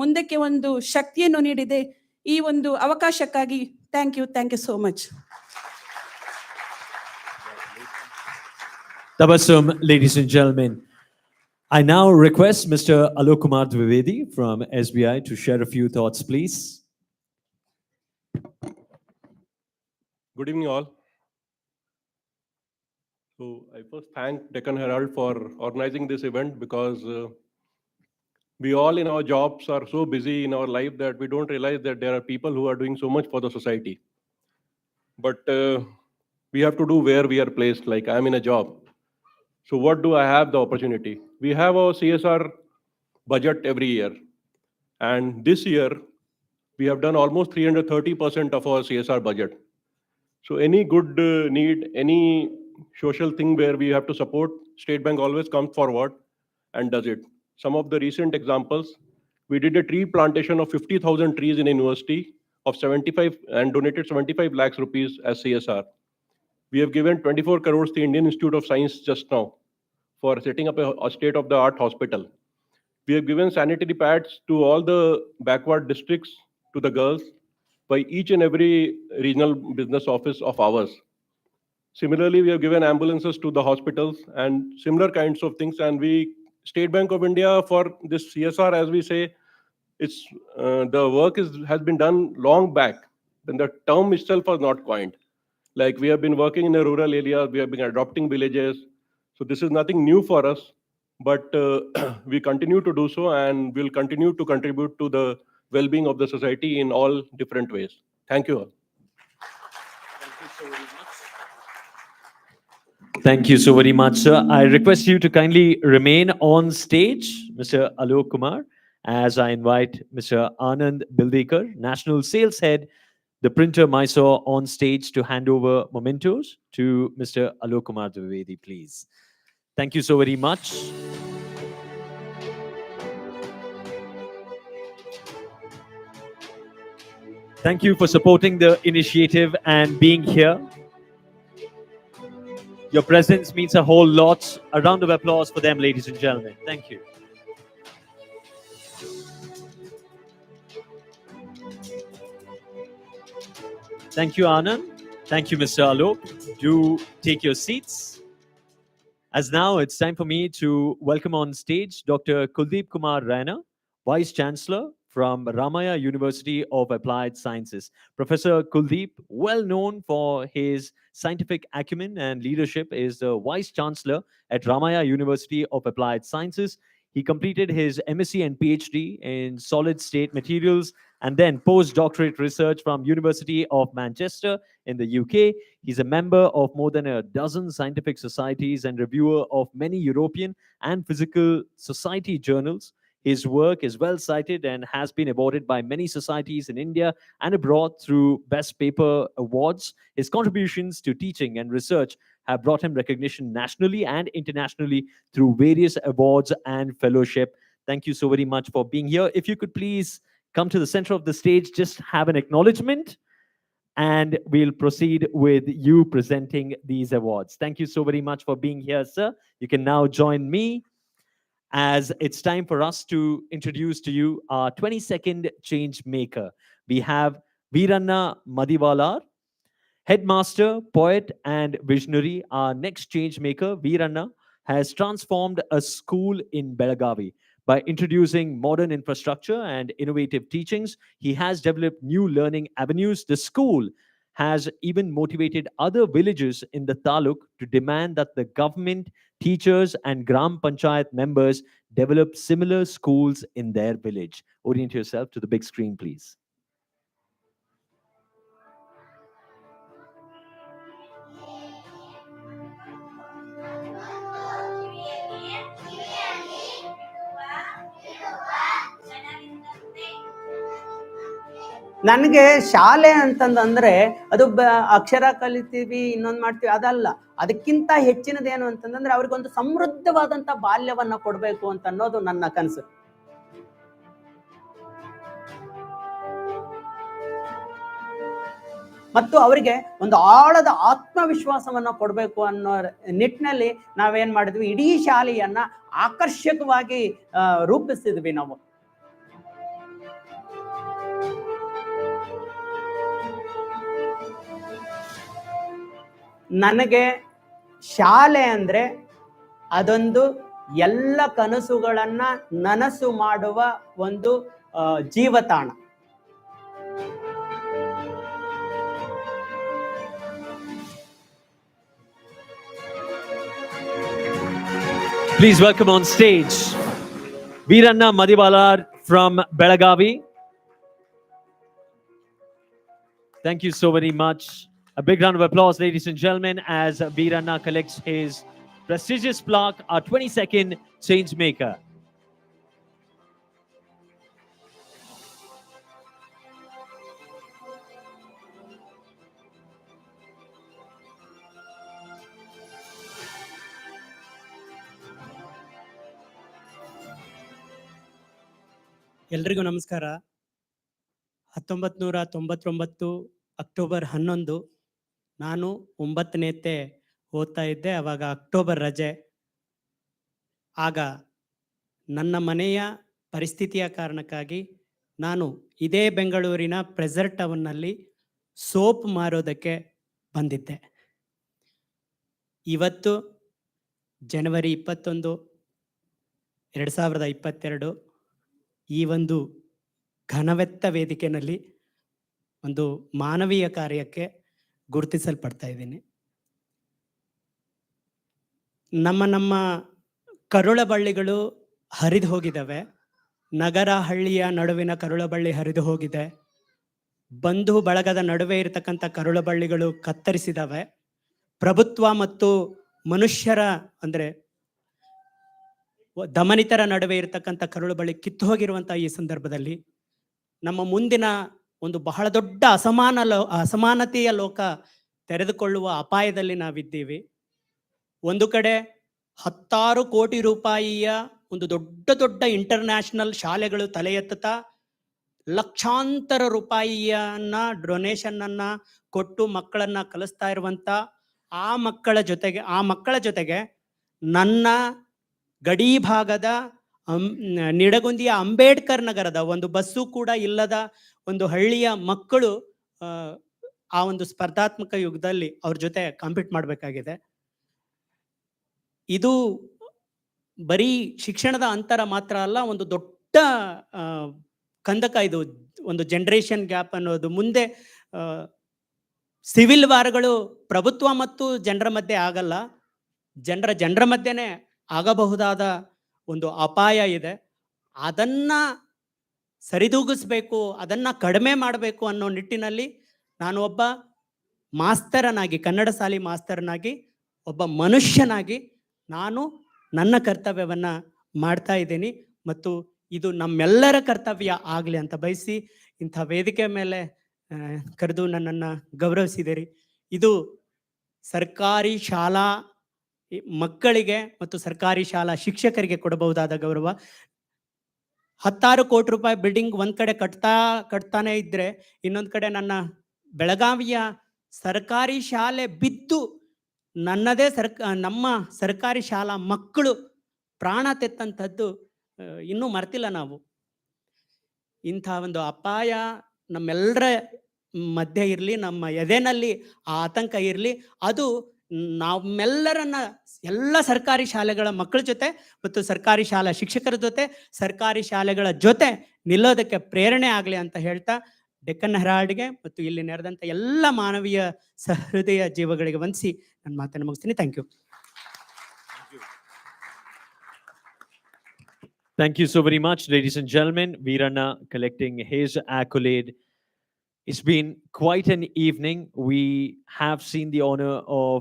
ಮುಂದಕ್ಕೆ ಒಂದು ಶಕ್ತಿಯನ್ನು ನೀಡಿದೆ. ಈ ಒಂದು ಅವಕಾಶಕ್ಕಾಗಿ thank you so much. Tabassum, ladies and gentlemen. I now request Mr. Alok Kumar Dwivedi from SBI to share a few thoughts, please. Good evening, all. So I first thank Deccan Herald for organizing this event because we all in our jobs are so busy in our life that we don't realize that there are people who are doing so much for the society. But we have to do where we are placed, like I am in a job. So what do I have the opportunity? We have our CSR budget every year. And this year, we have done almost 330% of our CSR budget. So any good need, any social thing where we have to support, State Bank always comes forward and does it. Some of the recent examples, we did a tree plantation of 50,000 trees in a university of 75 and donated 75 lakhs rupees as CSR. We have given 24 crores to the Indian Institute of Science just now for setting up a state-of-the-art hospital. We have given sanitary pads to all the backward districts, to the girls, by each and every regional business office of ours. Similarly, we have given ambulances to the hospitals and similar kinds of things. And State Bank of India, for this CSR, as we say, the work has been done long back, when the term itself was not coined. Like we have been working in the rural areas, we have been adopting villages. So this is nothing new for us, but we continue to do so, and we'll continue to contribute to the well-being of the society in all different ways. Thank you all. Thank you so very much, sir. I request you to kindly remain on stage, Mr. Alok Kumar, as I invite Mr. Anand Bildekar, National Sales Head, the printer Mysore, on stage to hand over mementos to Mr. Alok Kumar Dwivedi, please. Thank you so very much. Thank you for supporting the initiative and being here. Your presence means a whole lot. A round of applause for them, ladies and gentlemen. Thank you. Thank you, Anand. Thank you, Mr. Alok. Do take your seats. As now it's time for me to welcome on stage Dr. Kuldeep Kumar Raina, Vice Chancellor from Ramaya University of Applied Sciences. Professor Kuldeep, well known for his scientific acumen and leadership, is the Vice Chancellor at Ramaya University of Applied Sciences. He completed his MSc and PhD in solid state materials and then postdoctorate research from University of Manchester in the UK. He's a member of more than a dozen scientific societies and reviewer of many European and physical society journals. His work is well cited and has been awarded by many societies in India and abroad through Best Paper Awards. His contributions to teaching and research have brought him recognition nationally and internationally through various awards and fellowship. Thank you so very much for being here. If you could please come to the center of the stage, just have an acknowledgement, and we'll proceed with you presenting these awards. Thank you so very much for being here, sir. You can now join me as it's time for us to introduce to you our 22nd change maker. We have Veeranna Madivalar, headmaster, poet, and visionary. Our next change maker, Veeranna, has transformed a school in Belagavi. By introducing modern infrastructure and innovative teachings, he has developed new learning avenues. The school has even motivated other villages in the taluk to demand that the government, teachers, and Gram Panchayat members develop similar schools in their village. Orient yourself to the big screen, please. ನನಗೆ ಶಾಲೆ ಅಂತಂದ್ರೆ ಅದು ಅಕ್ಷರ ಕಲಿತೀವಿ ಇನ್ನೊಂದು ಮಾಡ್ತೀವಿ ಅದಲ್ಲ. ಅದಕ್ಕಿಂತ ಹೆಚ್ಚಿನದೇನು ಅಂತಂದ್ರೆ ಅವ್ರಿಗೊಂದು ಸಮೃದ್ಧವಾದಂಥ ಬಾಲ್ಯವನ್ನ ಕೊಡಬೇಕು ಅಂತ ಅನ್ನೋದು ನನ್ನ ಕನಸು. ಮತ್ತು ಅವರಿಗೆ ಒಂದು ಆಳದ ಆತ್ಮವಿಶ್ವಾಸವನ್ನ ಕೊಡಬೇಕು ಅನ್ನೋ ನಿಟ್ಟಿನಲ್ಲಿ ನಾವೇನ್ ಮಾಡಿದ್ವಿ, ಇಡೀ ಶಾಲೆಯನ್ನ ಆಕರ್ಷಕವಾಗಿ ರೂಪಿಸಿದ್ವಿ ನಾವು. ನನಗೆ ಶಾಲೆ ಅಂದ್ರೆ ಅದೊಂದು ಎಲ್ಲ ಕನಸುಗಳನ್ನ ನನಸು ಮಾಡುವ ಒಂದು ಜೀವತಾಣ. Please welcome on stage Veeranna Madivalar from Belagavi. Thank you so very much. A big round of applause, ladies and gentlemen, as Veeranna collects his prestigious plaque, our 22nd Changemaker. ಎಲ್ರಿಗೂ ನಮಸ್ಕಾರ. 1999 ಅಕ್ಟೋಬರ್ 11 ನಾನು 9ನೇತೆ ಓದ್ತಾ ಇದ್ದೆ. ಆವಾಗ October ರಜೆ. ಆಗ ನನ್ನ ಮನೆಯ ಪರಿಸ್ಥಿತಿಯ ಕಾರಣಕ್ಕಾಗಿ ನಾನು ಇದೇ ಬೆಂಗಳೂರಿನ ಪ್ರೆಸರ್ ಟೌನ್ನಲ್ಲಿ ಸೋಪ್ ಮಾರೋದಕ್ಕೆ ಬಂದಿದ್ದೆ. ಇವತ್ತು ಜನವರಿ 21, 2022 ಈ ಒಂದು ಘನವೆತ್ತ ವೇದಿಕೆಯಲ್ಲಿ ಒಂದು ಮಾನವೀಯ ಕಾರ್ಯಕ್ಕೆ ಗುರುತಿಸಲ್ಪಡ್ತಾ ಇದ್ದೀನಿ. ನಮ್ಮ ಕರುಳಬಳ್ಳಿಗಳು ಹರಿದು ಹೋಗಿದ್ದಾವೆ. ನಗರ ಹಳ್ಳಿಯ ನಡುವಿನ ಕರುಳಬಳ್ಳಿ ಹರಿದು ಹೋಗಿದೆ. ಬಂಧು ಬಳಗದ ನಡುವೆ ಇರತಕ್ಕಂಥ ಕರುಳಬಳ್ಳಿಗಳು ಕತ್ತರಿಸಿದಾವೆ. ಪ್ರಭುತ್ವ ಮತ್ತು ಮನುಷ್ಯರ ಅಂದರೆ ದಮನಿತರ ನಡುವೆ ಇರತಕ್ಕಂಥ ಕರುಳುಬಳ್ಳಿ ಕಿತ್ತು ಹೋಗಿರುವಂತಹ ಈ ಸಂದರ್ಭದಲ್ಲಿ ನಮ್ಮ ಮುಂದಿನ ಒಂದು ಬಹಳ ದೊಡ್ಡ ಅಸಮಾನತೆಯ ಲೋಕ ತೆರೆದುಕೊಳ್ಳುವ ಅಪಾಯದಲ್ಲಿ ನಾವಿದ್ದೀವಿ. ಒಂದು ಕಡೆ 10 ಕೋಟಿ ರೂಪಾಯಿಯ ಒಂದು ದೊಡ್ಡ ಇಂಟರ್ನ್ಯಾಷನಲ್ ಶಾಲೆಗಳು ತಲೆ ಎತ್ತುತ್ತಾ ಲಕ್ಷಾಂತರ ರೂಪಾಯಿಯನ್ನ ಡೊನೇಷನ್ ಅನ್ನ ಕೊಟ್ಟು ಮಕ್ಕಳನ್ನ ಕಲಿಸ್ತಾ ಇರುವಂತ ಆ ಮಕ್ಕಳ ಜೊತೆಗೆ ನನ್ನ ಗಡಿ ಭಾಗದ ನಿಡಗುಂದಿಯ ಅಂಬೇಡ್ಕರ್ ನಗರದ ಒಂದು ಬಸ್ಸು ಕೂಡ ಇಲ್ಲದ ಒಂದು ಹಳ್ಳಿಯ ಮಕ್ಕಳು ಆ ಒಂದು ಸ್ಪರ್ಧಾತ್ಮಕ ಯುಗದಲ್ಲಿ ಅವ್ರ ಜೊತೆ ಕಾಂಪೀಟ್ ಮಾಡಬೇಕಾಗಿದೆ. ಇದು ಬರೀ ಶಿಕ್ಷಣದ ಅಂತರ ಮಾತ್ರ ಅಲ್ಲ, ಒಂದು ದೊಡ್ಡ ಕಂದಕ. ಇದು ಒಂದು ಜನರೇಷನ್ ಗ್ಯಾಪ್ ಅನ್ನೋದು. ಮುಂದೆ ಸಿವಿಲ್ ವಾರ್ಗಳು ಪ್ರಭುತ್ವ ಮತ್ತು ಜನರ ಮಧ್ಯೆ ಆಗಲ್ಲ, ಜನರ ಮಧ್ಯೆನೇ ಆಗಬಹುದಾದ ಒಂದು ಅಪಾಯ ಇದೆ. ಅದನ್ನ ಸರಿದೂಗಿಸ್ಬೇಕು, ಅದನ್ನ ಕಡಿಮೆ ಮಾಡಬೇಕು ಅನ್ನೋ ನಿಟ್ಟಿನಲ್ಲಿ ನಾನು ಒಬ್ಬ ಮಾಸ್ತರನಾಗಿ, ಕನ್ನಡ ಶಾಲೆ ಮಾಸ್ತರನಾಗಿ, ಒಬ್ಬ ಮನುಷ್ಯನಾಗಿ ನಾನು ನನ್ನ ಕರ್ತವ್ಯವನ್ನ ಮಾಡ್ತಾ ಇದ್ದೀನಿ. ಮತ್ತು ಇದು ನಮ್ಮೆಲ್ಲರ ಕರ್ತವ್ಯ ಆಗಲಿ ಅಂತ ಬಯಸಿ ಇಂಥ ವೇದಿಕೆ ಮೇಲೆ ಕರೆದು ನನ್ನನ್ನು ಗೌರವಿಸಿದಿರಿ. ಇದು ಸರ್ಕಾರಿ ಶಾಲಾ ಮಕ್ಕಳಿಗೆ ಮತ್ತು ಸರ್ಕಾರಿ ಶಾಲಾ ಶಿಕ್ಷಕರಿಗೆ ಕೊಡಬಹುದಾದ ಗೌರವ. 16 ಕೋಟಿ ರೂಪಾಯಿ ಬಿಲ್ಡಿಂಗ್ ಒಂದ್ ಕಡೆ ಕಟ್ತಾನೆ ಇದ್ರೆ, ಇನ್ನೊಂದು ಕಡೆ ನನ್ನ ಬೆಳಗಾವಿಯ ಸರ್ಕಾರಿ ಶಾಲೆ ಬಿದ್ದು ನನ್ನದೇ ನಮ್ಮ ಸರ್ಕಾರಿ ಶಾಲಾ ಮಕ್ಕಳು ಪ್ರಾಣ ತೆತ್ತಂಥದ್ದು ಇನ್ನೂ ಮರ್ತಿಲ್ಲ ನಾವು. ಇಂಥ ಒಂದು ಅಪಾಯ ನಮ್ಮೆಲ್ಲರ ಮಧ್ಯೆ ಇರಲಿ, ನಮ್ಮ ಎದೆನಲ್ಲಿ ಆ ಆತಂಕ ಇರಲಿ. ಅದು ನಮ್ಮೆಲ್ಲರನ್ನ ಎಲ್ಲ ಸರ್ಕಾರಿ ಶಾಲೆಗಳ ಮಕ್ಕಳ ಜೊತೆ ಮತ್ತು ಸರ್ಕಾರಿ ಶಾಲಾ ಶಿಕ್ಷಕರ ಜೊತೆ, ಸರ್ಕಾರಿ ಶಾಲೆಗಳ ಜೊತೆ ನಿಲ್ಲೋದಕ್ಕೆ ಪ್ರೇರಣೆ ಆಗಲಿ ಅಂತ ಹೇಳ್ತಾ ಡೆಕ್ಕನ್ ಹೆರಾಲ್ಡ್ಗೆ ಮತ್ತು ಇಲ್ಲಿ ನೆರೆದಂಥ ಎಲ್ಲ ಮಾನವೀಯ ಸಹೃದಯ ಜೀವಗಳಿಗೆ ವಂದಿಸಿ ನನ್ನ ಮಾತನ್ನು ಮುಗಿಸ್ತೀನಿ. Thank you. Thank you so very much, ladies and gentlemen. Veeranna collecting his accolade. It's been quite an evening. We have seen the honor of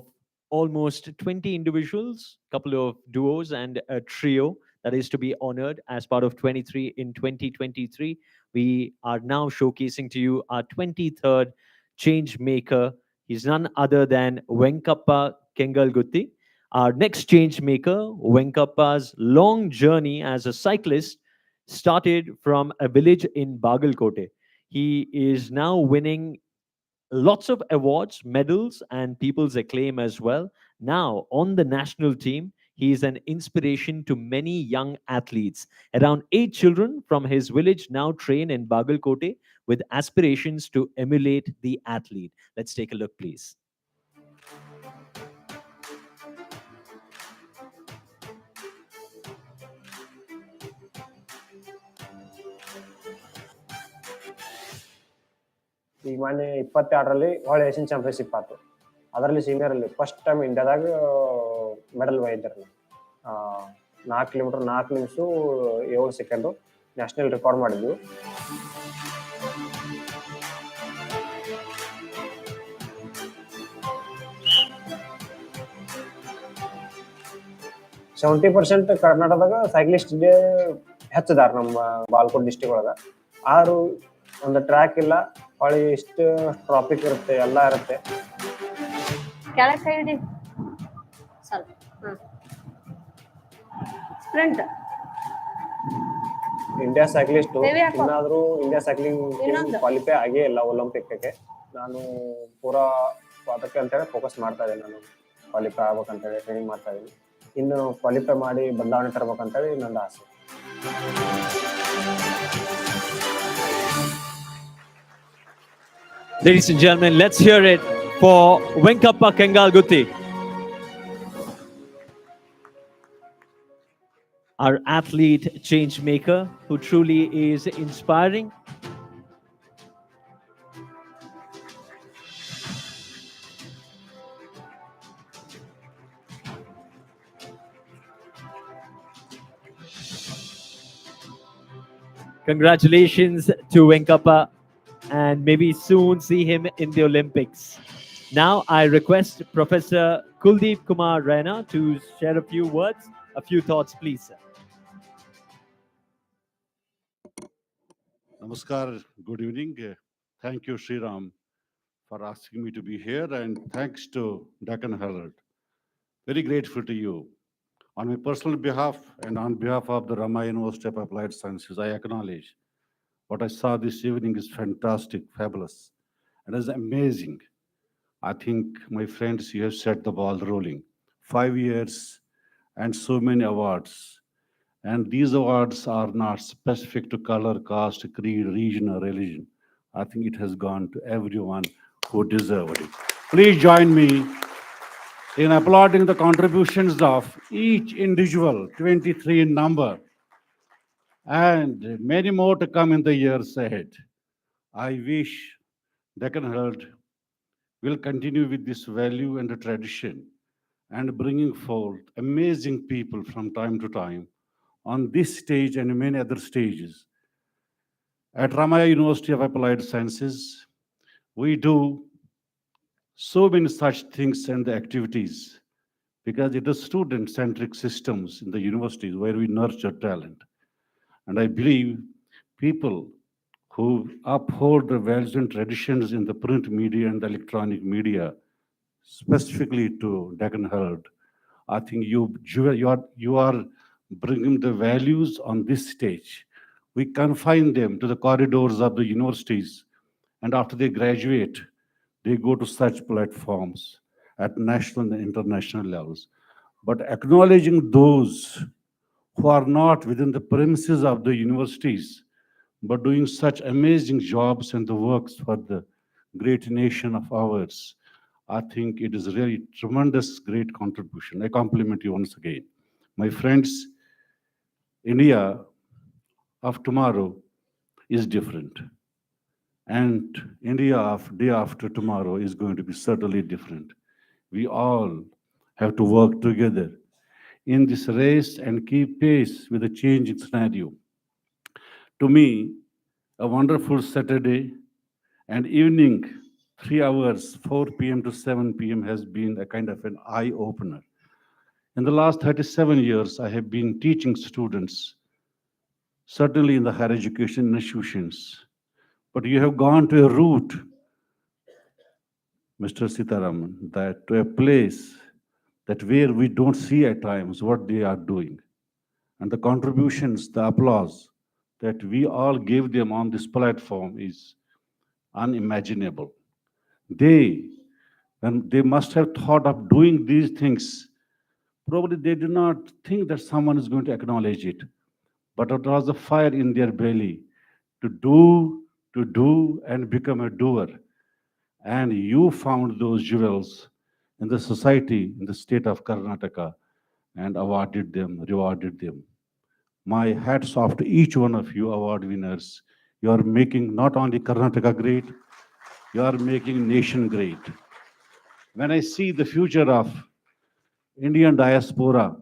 almost 20 individuals, couple of duos and a trio that is to be honored as part of 23 in 2023. we are now showcasing to you our 23rd change maker. He's none other than Venkappa Kengalgutti. Our next change maker, Venkappa's long journey as a cyclist started from a village in Bagalkote. He is now winning lots of awards, medals, and people's acclaim as well. Now, on the national team, he is an inspiration to many young athletes. Around 8 children from his village now train in Bagalkote with aspirations to emulate the athlete. Let's take a look, please. ಈಗ ಮೊನ್ನೆ 22ರಲ್ಲಿ world Asian championship ಆಯ್ತು. ಅದರಲ್ಲಿ ಸೀನಿಯರಲ್ಲಿ first time ಇಂಡಿಯಾದಾಗ medal ಒಯ್ದಿದ್ರು. 4 kilometre 4 ನಿಮಿಷ 7 second national record ಮಾಡಿದ್ವಿ. %70 ಕರ್ನಾಟಕದಾಗ cyclist ಹೆಚ್ಚಿದಾರ ನಮ್ಮ Balakot district ಒಳಗ. ಆರು ಒಂದು ಟ್ರ್ಯಾಕ್ ಇಲ್ಲ, ಹೊಳಿ ಇಷ್ಟು ಟ್ರಾಫಿಕ್ ಇರುತ್ತೆ, ಎಲ್ಲ ಇರುತ್ತೆ. ಕೆಳಗೆ ಕೈ ಹಿಡಿ ಸ್ವಲ್ಪ. ಸ್ಪ್ರಿಂಟ್ ಇಂಡಿಯಾ ಸೈಕ್ಲಿಸ್ಟ್ ಇನ್ನಾದ್ರೂ ಇಂಡಿಯಾ ಸೈಕ್ಲಿಂಗ್ ಕ್ವಾಲಿಫೈ ಆಗೇ ಇಲ್ಲ ಒಲಿಂಪಿಕ್ಗೆ. ನಾನು ಪೂರಾ ಅದಕ್ಕೆ ಅಂತೇಳಿ ಫೋಕಸ್ ಮಾಡ್ತಾ ಇದ್ದೀನಿ. ನಾನು ಕ್ವಾಲಿಫೈ ಆಗ್ಬೇಕಂತೇಳಿ ಟ್ರೈನಿಂಗ್ ಮಾಡ್ತಾ ಇದ್ದೀನಿ. ಇನ್ನು ಕ್ವಾಲಿಫೈ ಮಾಡಿ ಬದಲಾವಣೆ ತರಬೇಕಂತೇಳಿ ನನ್ನ ಆಸೆ. Ladies and gentlemen, let's hear it for Venkappa Kengalgutti. Our athlete change maker who truly is inspiring. Congratulations to Venkappa, and maybe soon see him in the Olympics. Now I request Professor Kuldeep Kumar Raina to share a few words, a few thoughts, please, sir. Namaskar, good evening. Thank you, Sriram, for asking me to be here, and thanks to Deccan Herald. Very grateful to you. On my personal behalf and on behalf of the Rama University of Applied Sciences, I acknowledge what I saw this evening is fantastic, fabulous, and is amazing. I think, my friends, you have set the ball rolling. 5 years and so many awards. And these awards are not specific to color, caste, creed, region, or religion. I think it has gone to everyone who deserved it. Please join me in applauding the contributions of each individual, 23 in number, and many more to come in the years ahead. I wish Deccan Herald will continue with this value and the tradition and bringing forth amazing people from time to time on this stage and many other stages. At Ramaya University of Applied Sciences, we do so many such things and the activities because it is student-centric systems in the universities where we nurture talent. And I believe people who uphold the values and traditions in the print media and the electronic media, specifically to Deccan Herald, I think you are bringing the values on this stage. We confine them to the corridors of the universities, and after they graduate, they go to such platforms at national and international levels. But acknowledging those who are not within the premises of the universities, but doing such amazing jobs and the works for the great nation of ours, I think it is really tremendous, great contribution. I compliment you once again. My friends, India of tomorrow is different. And India of day after tomorrow is going to be certainly different. We all have to work together in this race and keep pace with the changing scenario. To me, a wonderful Saturday and evening, 3 hours, 4 p.m. to 7 p.m. has been a kind of an eye-opener. In the last 37 years, I have been teaching students certainly in the higher education institutions. But you have gone to a route, Mr. Sitaraman, that to a place that where we don't see at times what they are doing. And the contributions, the applause that we all gave them on this platform is unimaginable. When they must have thought of doing these things, probably they did not think that someone is going to acknowledge it. But it was a fire in their belly to do, and become a doer. And you found those jewels in the society, in the state of Karnataka, and awarded them, rewarded them. My hats off to each one of you award winners. You are making not only Karnataka great, you are making nation great. When I see the future of Indian diaspora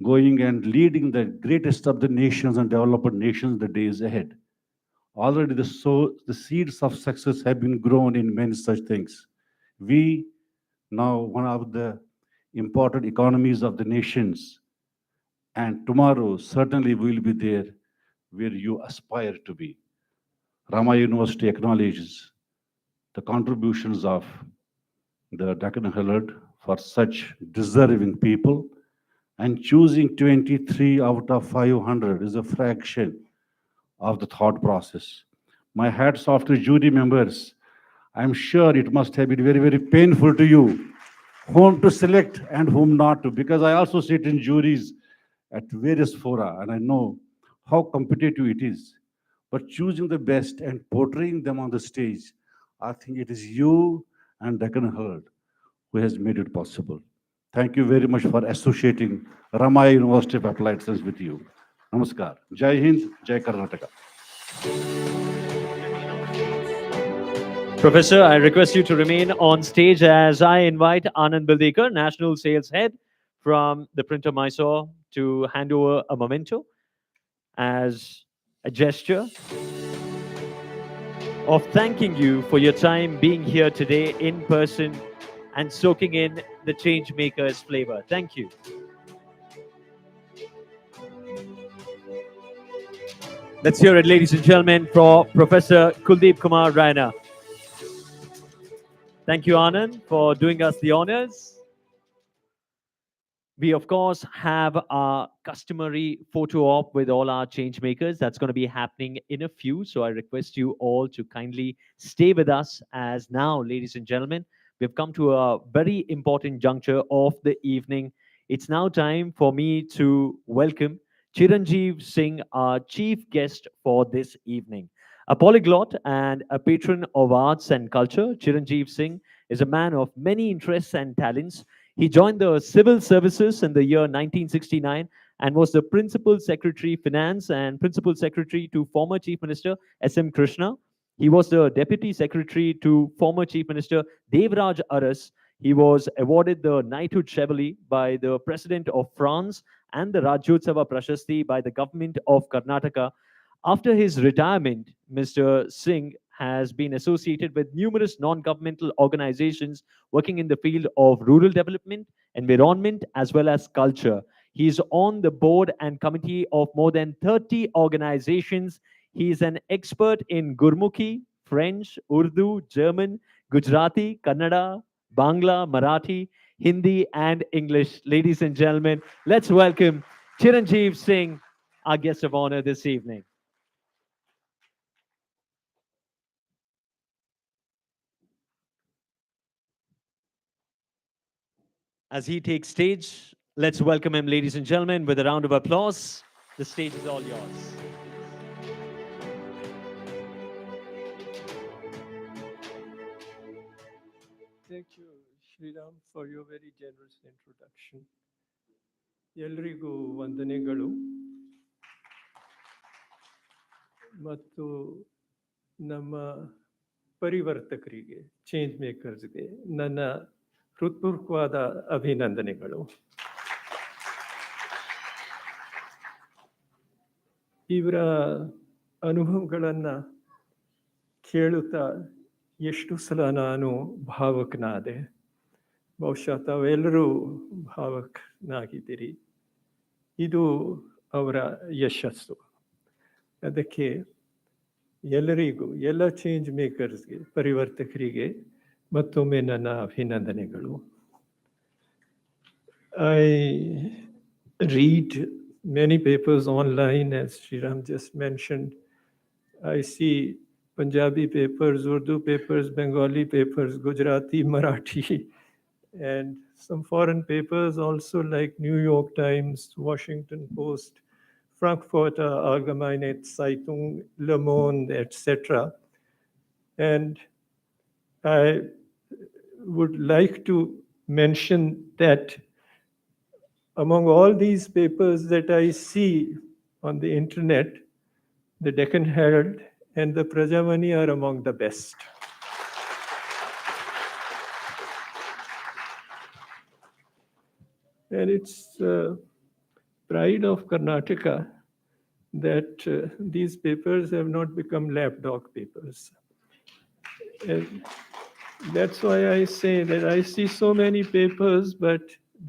going and leading the greatest of the nations and developed nations the days ahead, already the seeds of success have been grown in many such things. We now one of the important economies of the nations, and tomorrow certainly we will be there where you aspire to be. Rama University acknowledges the contributions of the Deccan Herald for such deserving people, and choosing 23 out of 500 is a fraction of the thought process. My hats off to jury members. I'm sure it must have been very, very painful to you whom to select and whom not to, because I also sit in juries at various fora and I know how competitive it is. But choosing the best and portraying them on the stage, I think it is you and Deccan Herald who has made it possible. Thank you very much for associating Ramaya University of Applied Science with you. Namaskar. Jai Hind, Jai Karnataka. Professor, I request you to remain on stage as I invite Anand Bildekar, National Sales Head from the Printer Mysore, to hand over a memento as a gesture of thanking you for your time being here today in person and soaking in the Changemakers flavor. Thank you. Let's hear it, ladies and gentlemen, for Professor Kuldeep Kumar Raina. Thank you, Anand, for doing us the honors. We, of course, have our customary photo op with all our change makers. That's going to be happening in a few. So I request you all to kindly stay with us, as now, ladies and gentlemen, we've come to a very important juncture of the evening. It's now time for me to welcome Chiranjeev Singh, our chief guest for this evening. A polyglot and a patron of arts and culture, Chiranjeev Singh is a man of many interests and talents. He joined the civil services in the year 1969 and was the Principal Secretary Finance and Principal Secretary to former Chief Minister S.M. Krishna. He was the Deputy Secretary to former Chief Minister Devraj Aras. He was awarded the Knighthood Chevalier by the President of France and the Rajyotsava Prashasti by the government of Karnataka. After his retirement, Mr. Singh has been associated with numerous non-governmental organizations working in the field of rural development, environment, as well as culture. He is on the board and committee of more than 30 organizations. He is an expert in Gurmukhi, French, Urdu, German, Gujarati, Kannada, Bangla, Marathi, Hindi, and English. Ladies and gentlemen, let's welcome Chiranjeev Singh, our guest of honor this evening. As he takes stage, let's welcome him, ladies and gentlemen, with a round of applause. The stage is all yours. Thank you, Sriram, for your very generous introduction. ಎಲ್ರಿಗೂ ವಂದನೆಗಳು ಮತ್ತು ನಮ್ಮ ಪರಿವರ್ತಕರಿಗೆ, change ಮೇಕರ್ಸ್ಗೆ ನನ್ನ ಹೃತ್ಪೂರ್ವಕವಾದ ಅಭಿನಂದನೆಗಳು. ಇವರ ಅನುಭವಗಳನ್ನು ಕೇಳುತ್ತಾ ಎಷ್ಟು ಸಲ ನಾನು ಭಾವಕನಾದೆ. ಬಹುಶಃ ತಾವೆಲ್ಲರೂ ಭಾವಕನಾಗಿದ್ದೀರಿ. ಇದು ಅವರ ಯಶಸ್ಸು. ಅದಕ್ಕೆ ಎಲ್ಲರಿಗೂ ಎಲ್ಲ ಚೇಂಜ್ ಮೇಕರ್ಸ್ಗೆ ಪರಿವರ್ತಕರಿಗೆ ಮತ್ತೊಮ್ಮೆ ನನ್ನ ಅಭಿನಂದನೆಗಳು. I read many papers online, as Sriram just mentioned. I see Punjabi papers, Urdu papers, Bengali papers, Gujarati, Marathi, and some foreign papers also like New York Times, Washington Post, Frankfurter Allgemeine Zeitung, Le Monde, etc. And I would like to mention that among all these papers that I see on the internet, the Deccan Herald and the Prajavani are among the best. And it's pride of Karnataka that these papers have not become lapdog papers. And that's why I say that I see so many papers, but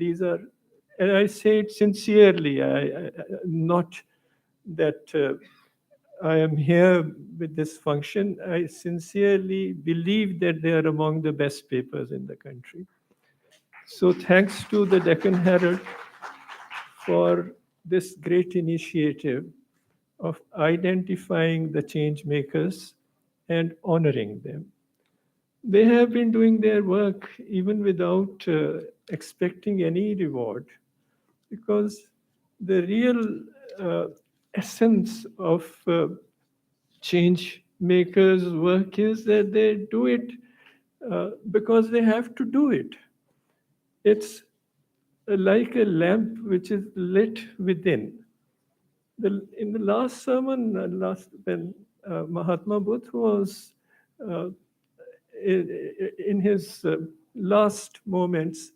these are, and I say it sincerely, not that I am here with this function. I sincerely believe that they are among the best papers in the country. So thanks to the Deccan Herald for this great initiative of identifying the change makers and honoring them. They have been doing their work even without expecting any reward, because the real essence of change makers' work is that they do it because they have to do it. It's like a lamp which is lit within. In the last sermon, when Mahatma Buddha was in his last moments,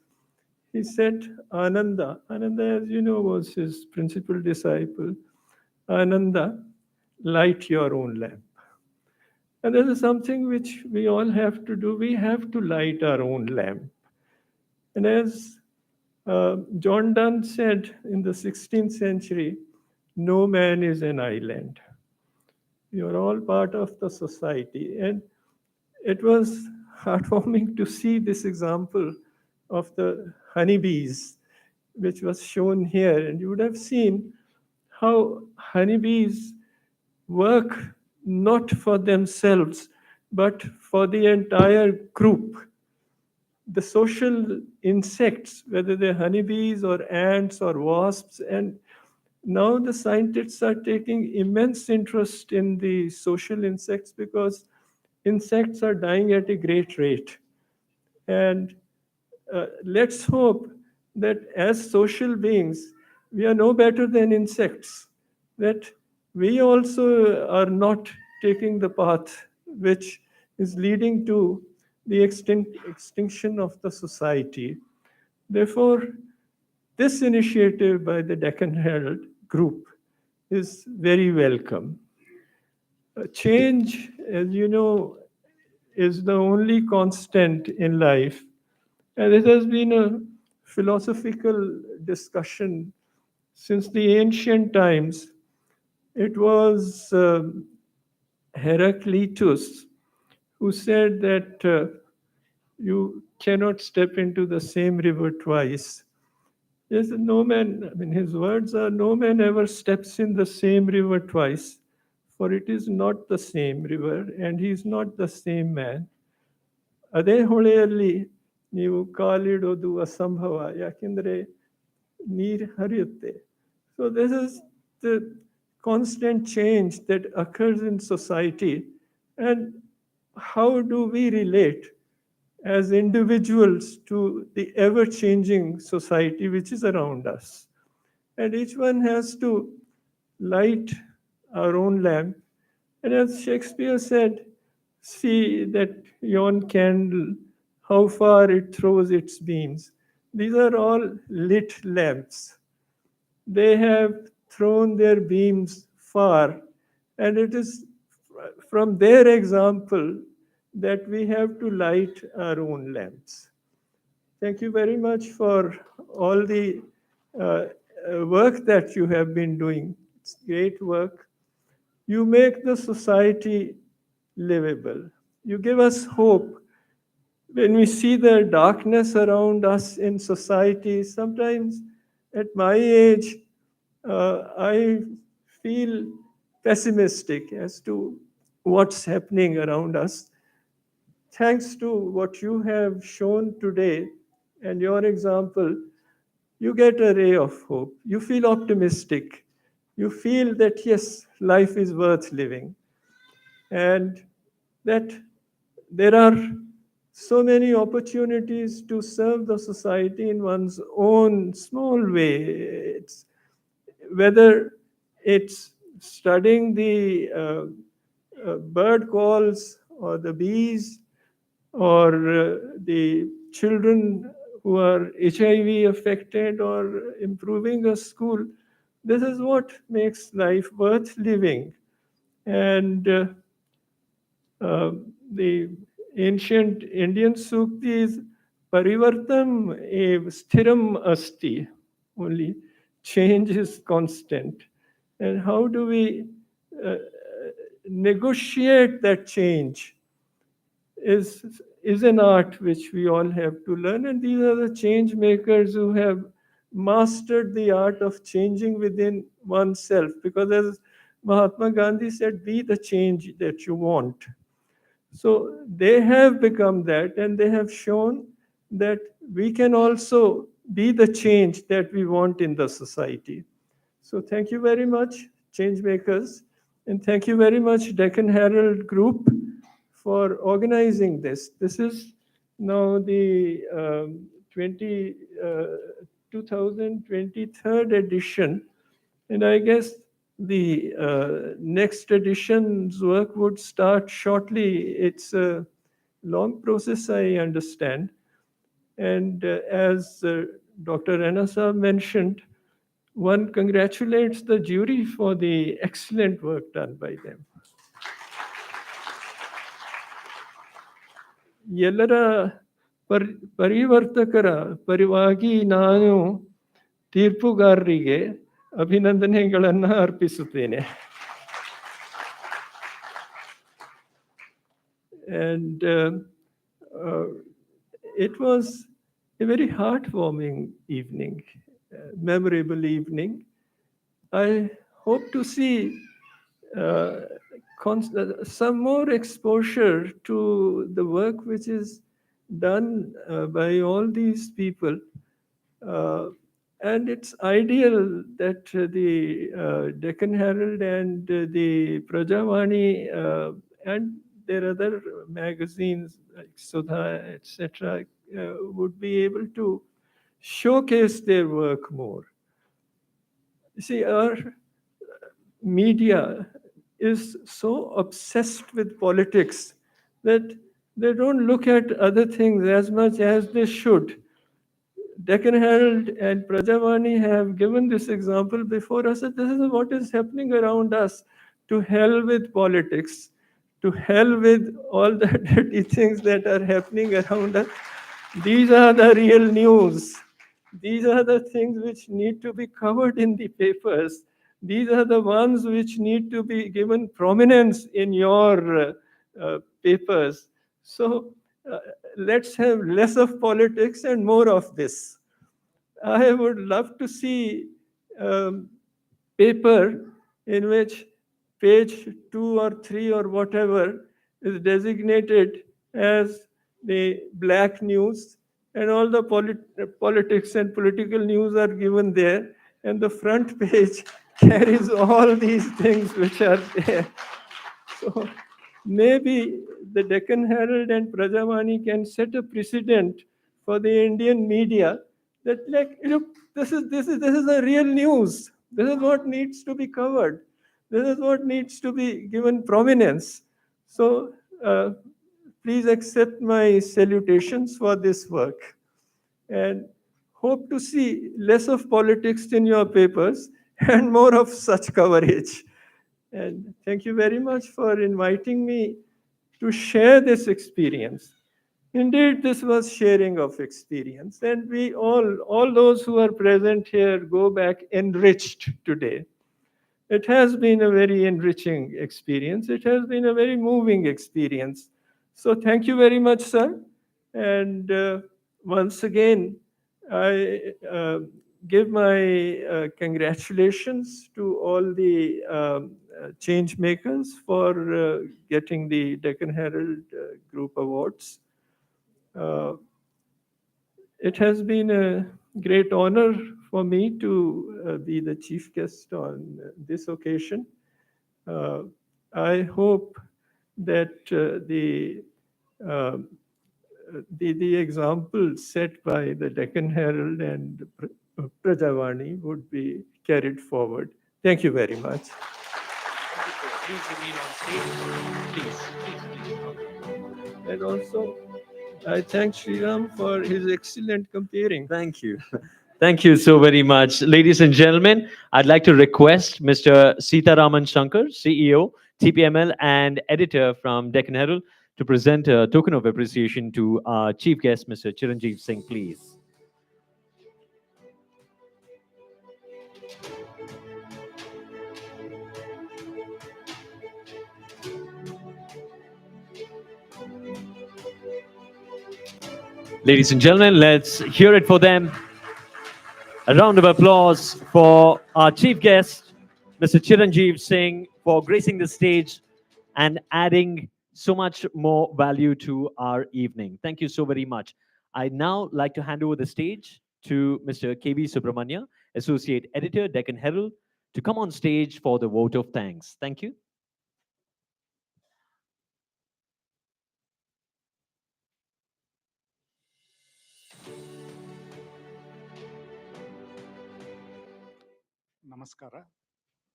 he said, Ananda. Ananda, as you know, was his principal disciple. Ananda, light your own lamp. And this is something which we all have to do. We have to light our own lamp. And as John Donne said in the 16th century, no man is an island. You're all part of the society. And it was heartwarming to see this example of the honeybees, which was shown here. And you would have seen how honeybees work not for themselves, but for the entire group. The social insects, whether they're honeybees or ants or wasps, and now the scientists are taking immense interest in the social insects because insects are dying at a great rate. And let's hope that as social beings, we are no better than insects, that we also are not taking the path which is leading to the extinction of the society. Therefore, this initiative by the Deccan Herald group is very welcome. Change, as you know, is the only constant in life. And it has been a philosophical discussion since the ancient times. It was Heraclitus who said that you cannot step into the same river twice. Yes, no man, I mean, his words are, no man ever steps in the same river twice, for it is not the same river, and he is not the same man. ಅದೇ ಹೊಳೆಯಲ್ಲಿ ನೀವು ಕಾಲಿಡೋದು ಅಸಂಭವ, ಯಾಕೆಂದರೆ ನೀರು ಹರಿಯುತ್ತೆ. So this is the constant change that occurs in society. And how do we relate as individuals to the ever-changing society which is around us? And each one has to light our own lamp. And as Shakespeare said, see that yon candle, how far it throws its beams. These are all lit lamps. They have thrown their beams far, and it is from their example that we have to light our own lamps. Thank you very much for all the work that you have been doing. It's great work. You make the society livable. You give us hope. When we see the darkness around us in society, sometimes at my age, I feel pessimistic as to what's happening around us. Thanks to what you have shown today and your example, you get a ray of hope. You feel optimistic. You feel that, yes, life is worth living. And that there are so many opportunities to serve the society in one's own small way. Whether it's studying the bird calls or the bees or the children who are HIV affected or improving a school, this is what makes life worth living. And the ancient Indian Sukti is Parivartam ev sthiram asti, only change is constant. And how do we negotiate that change is an art which we all have to learn. And these are the change makers who have mastered the art of changing within oneself. Because as Mahatma Gandhi said, be the change that you want. So they have become that, and they have shown that we can also be the change that we want in the society. So thank you very much, Changemakers, and thank you very much, Deccan Herald Group, for organizing this. This is now the 2023rd edition, and I guess the next edition's work would start shortly. It's a long process, I understand. And as Dr. Renasa mentioned, one congratulates the jury for the excellent work done by them. ಎಲ್ಲರ ಪರಿವರ್ತಕರ ಪರಿವಾಗಿ ನಾನು ತೀರ್ಪುಗಾರರಿಗೆ ಅಭಿನಂದನೆಗಳನ್ನು ಅರ್ಪಿಸುತ್ತೇನೆ. And it was a very heartwarming evening, memorable evening. I hope to see some more exposure to the work which is done by all these people. And it's ideal that the Deccan Herald and the Prajavani and their other magazines like Sudha, etc., would be able to showcase their work more. You see, our media is so obsessed with politics that they don't look at other things as much as they should. Deccan Herald and Prajavani have given this example before us that this is what is happening around us. To hell with politics, to hell with all the dirty things that are happening around us. These are the real news. These are the things which need to be covered in the papers. These are the ones which need to be given prominence in your papers. So let's have less of politics and more of this. I would love to see paper in which page 2 or 3 or whatever is designated as the black news, and all the politics and political news are given there, and the front page carries all these things which are there. So maybe the Deccan Herald and Prajavani can set a precedent for the Indian media that, like, look, this is the real news. This is what needs to be covered. This is what needs to be given prominence. So please accept my salutations for this work, and hope to see less of politics in your papers and more of such coverage. And thank you very much for inviting me to share this experience. Indeed, this was sharing of experience, and we all those who are present here go back enriched today. It has been a very enriching experience. It has been a very moving experience. So thank you very much, sir. And once again, I give my congratulations to all the change makers for getting the Deccan Herald Group Awards. It has been a great honor for me to be the chief guest on this occasion. I hope that uh, the example set by the Deccan Herald and Prajavani would be carried forward. Thank you very much. Please remain on stage. Please. And also, I thank Sriram for his excellent comparing. Thank you. Thank you so very much. Ladies and gentlemen, I'd like to request Mr. Sitaraman Shankar, CEO, TPML, and editor from Deccan Herald, to present a token of appreciation to our chief guest, Mr. Chiranjeev Singh, please. Ladies and gentlemen, let's hear it for them. A round of applause for our chief guest, Mr. Chiranjeev Singh, for gracing the stage and adding so much more value to our evening. Thank you so very much. I'd now like to hand over the stage to Mr. KB Subramanya, Associate Editor, Deccan Herald, to come on stage for the vote of thanks. Thank you. Namaskara.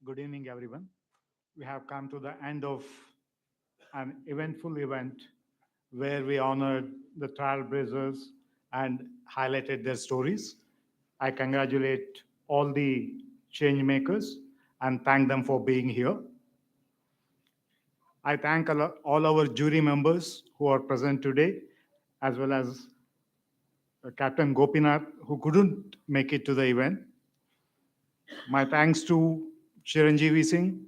Good evening, everyone. We have come to the end of an eventful event where we honored the trailblazers and highlighted their stories. I congratulate all the change makers and thank them for being here. I thank all our jury members who are present today, as well as Captain Gopinath, who couldn't make it to the event. My thanks to Chiranjeev Singh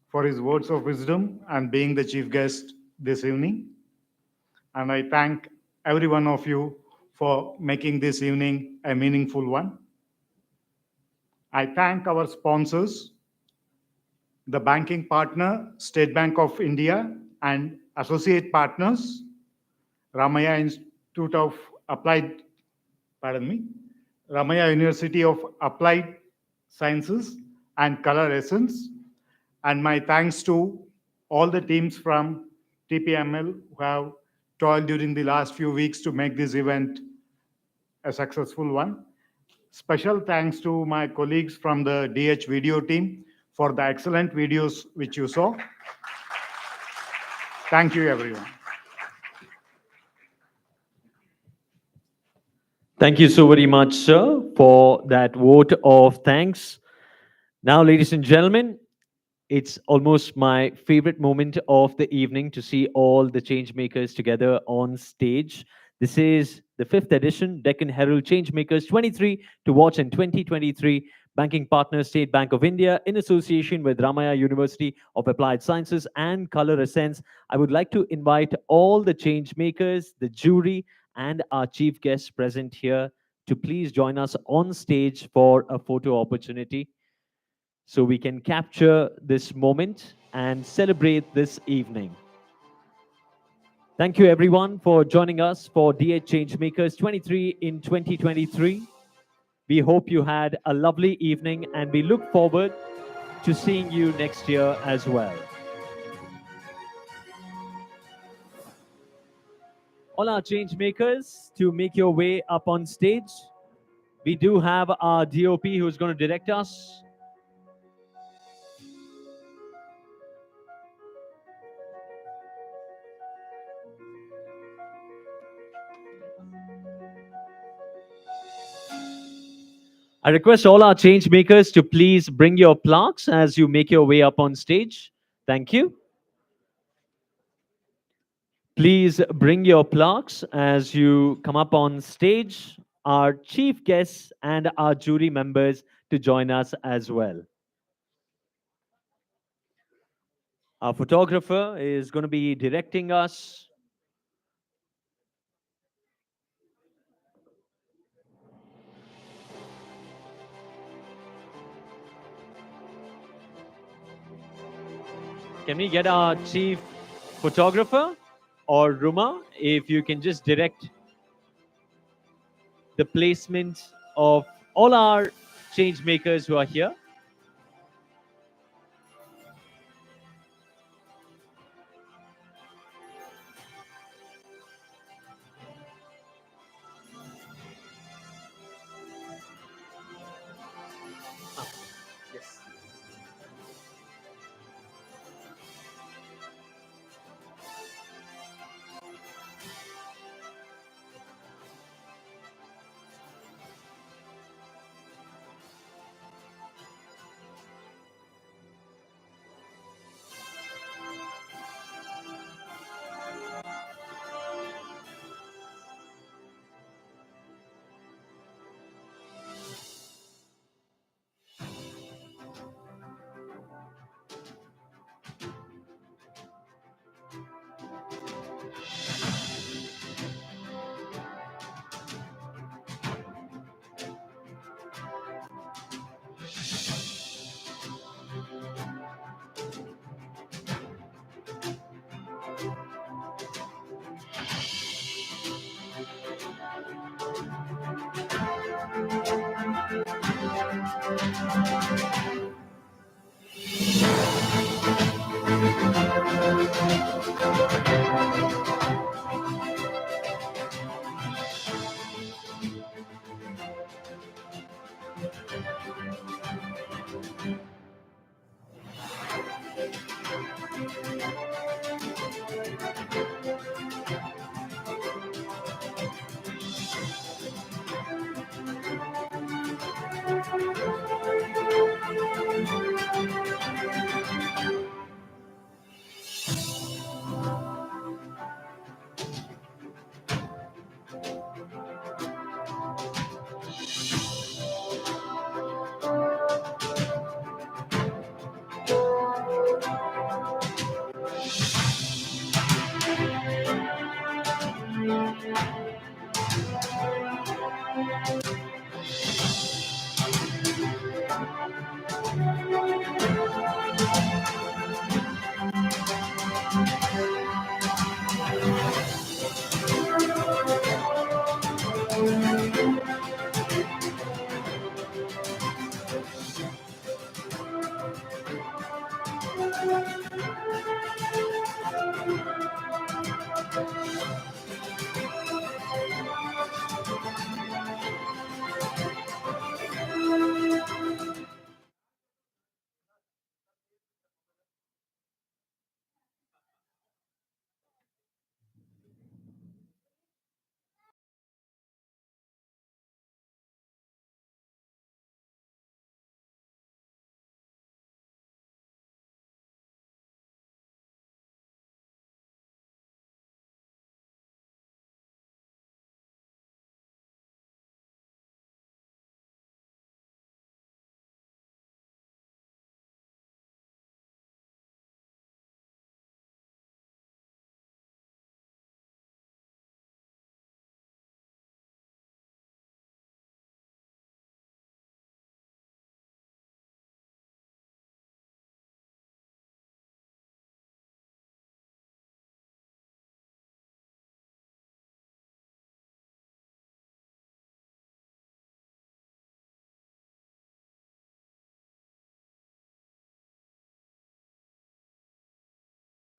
for his words of wisdom and being the chief guest this evening. And I thank every one of you for making this evening a meaningful one. I thank our sponsors, the banking partner, State Bank of India, and associate partners, Ramaya Institute of Applied, Ramaya University of Applied Sciences and Color Essence. And my thanks to all the teams from TPML who have toiled during the last few weeks to make this event a successful one. Special thanks to my colleagues from the DH video team for the excellent videos which you saw. Thank you, everyone. Thank you so very much, sir, for that vote of thanks. Now, ladies and gentlemen, it's almost my favorite moment of the evening to see all the change makers together on stage. This is the 5th edition Deccan Herald Changemakers 23 to watch in 2023. Banking partner State Bank of India in association with Ramaya University of Applied Sciences and Color Essence. I would like to invite all the change makers, the jury, and our chief guests present here to please join us on stage for a photo opportunity so we can capture this moment and celebrate this evening. Thank you everyone for joining us for DH Changemakers 23 in 2023. We hope you had a lovely evening and we look forward to seeing you next year as well. All our change makers, to make your way up on stage, we do have our DOP who's going to direct us. I request all our change makers to please bring your plaques as you make your way up on stage. Thank you. Please bring your plaques as you come up on stage, our chief guests and our jury members to join us as well. Our photographer is going to be directing us. Can we get our chief photographer or Ruma, if you can just direct the placement of all our change makers who are here? Yes.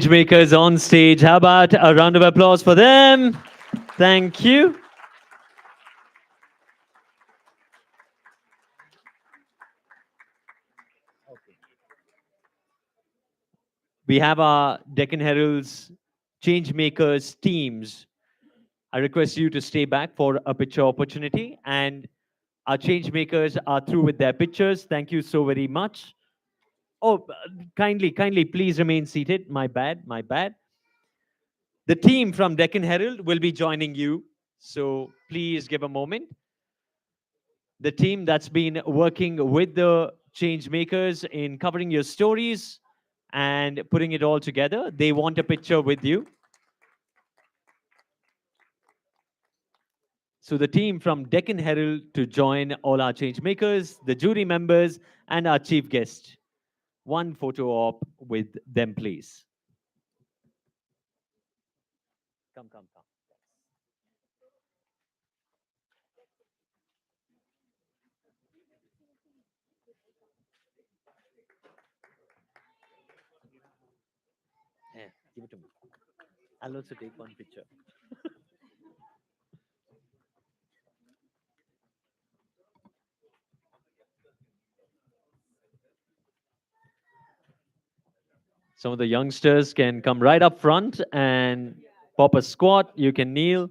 Makers on stage. How about a round of applause for them? Thank you. We have our Deccan Herald's Changemakers teams. I request you to stay back for a picture opportunity. And our Changemakers are through with their pictures. Thank you so very much. Oh, kindly, please remain seated. My bad, my bad. The team from Deccan Herald will be joining you. So please give a moment. The team that's been working with the Changemakers in covering your stories and putting it all together. They want a picture with you. So the team from Deccan Herald to join all our change makers, the jury members, and our chief guest. One photo op with them, please. Come, come, come. Yeah, give it to me. I'll also take one picture. Some of the youngsters can come right up front and pop a squat. You can kneel.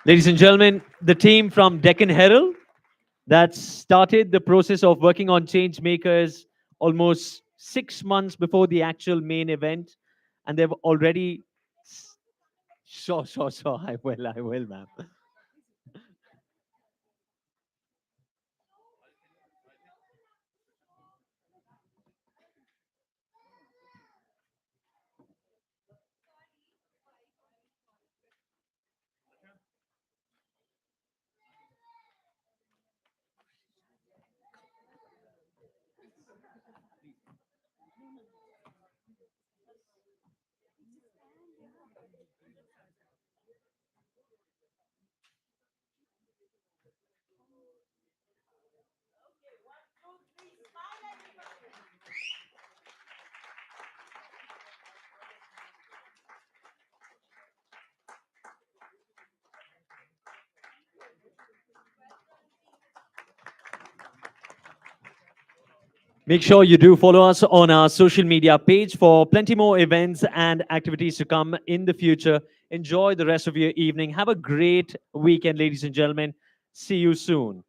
Ladies and gentlemen, the team from Deccan Herald that started the process of working on Changemakers almost 6 months before the actual main event. And they've already... Sure, I will, ma'am. Make sure you do follow us on our social media page for plenty more events and activities to come in the future. Enjoy the rest of your evening. Have a great weekend, ladies and gentlemen. See you soon.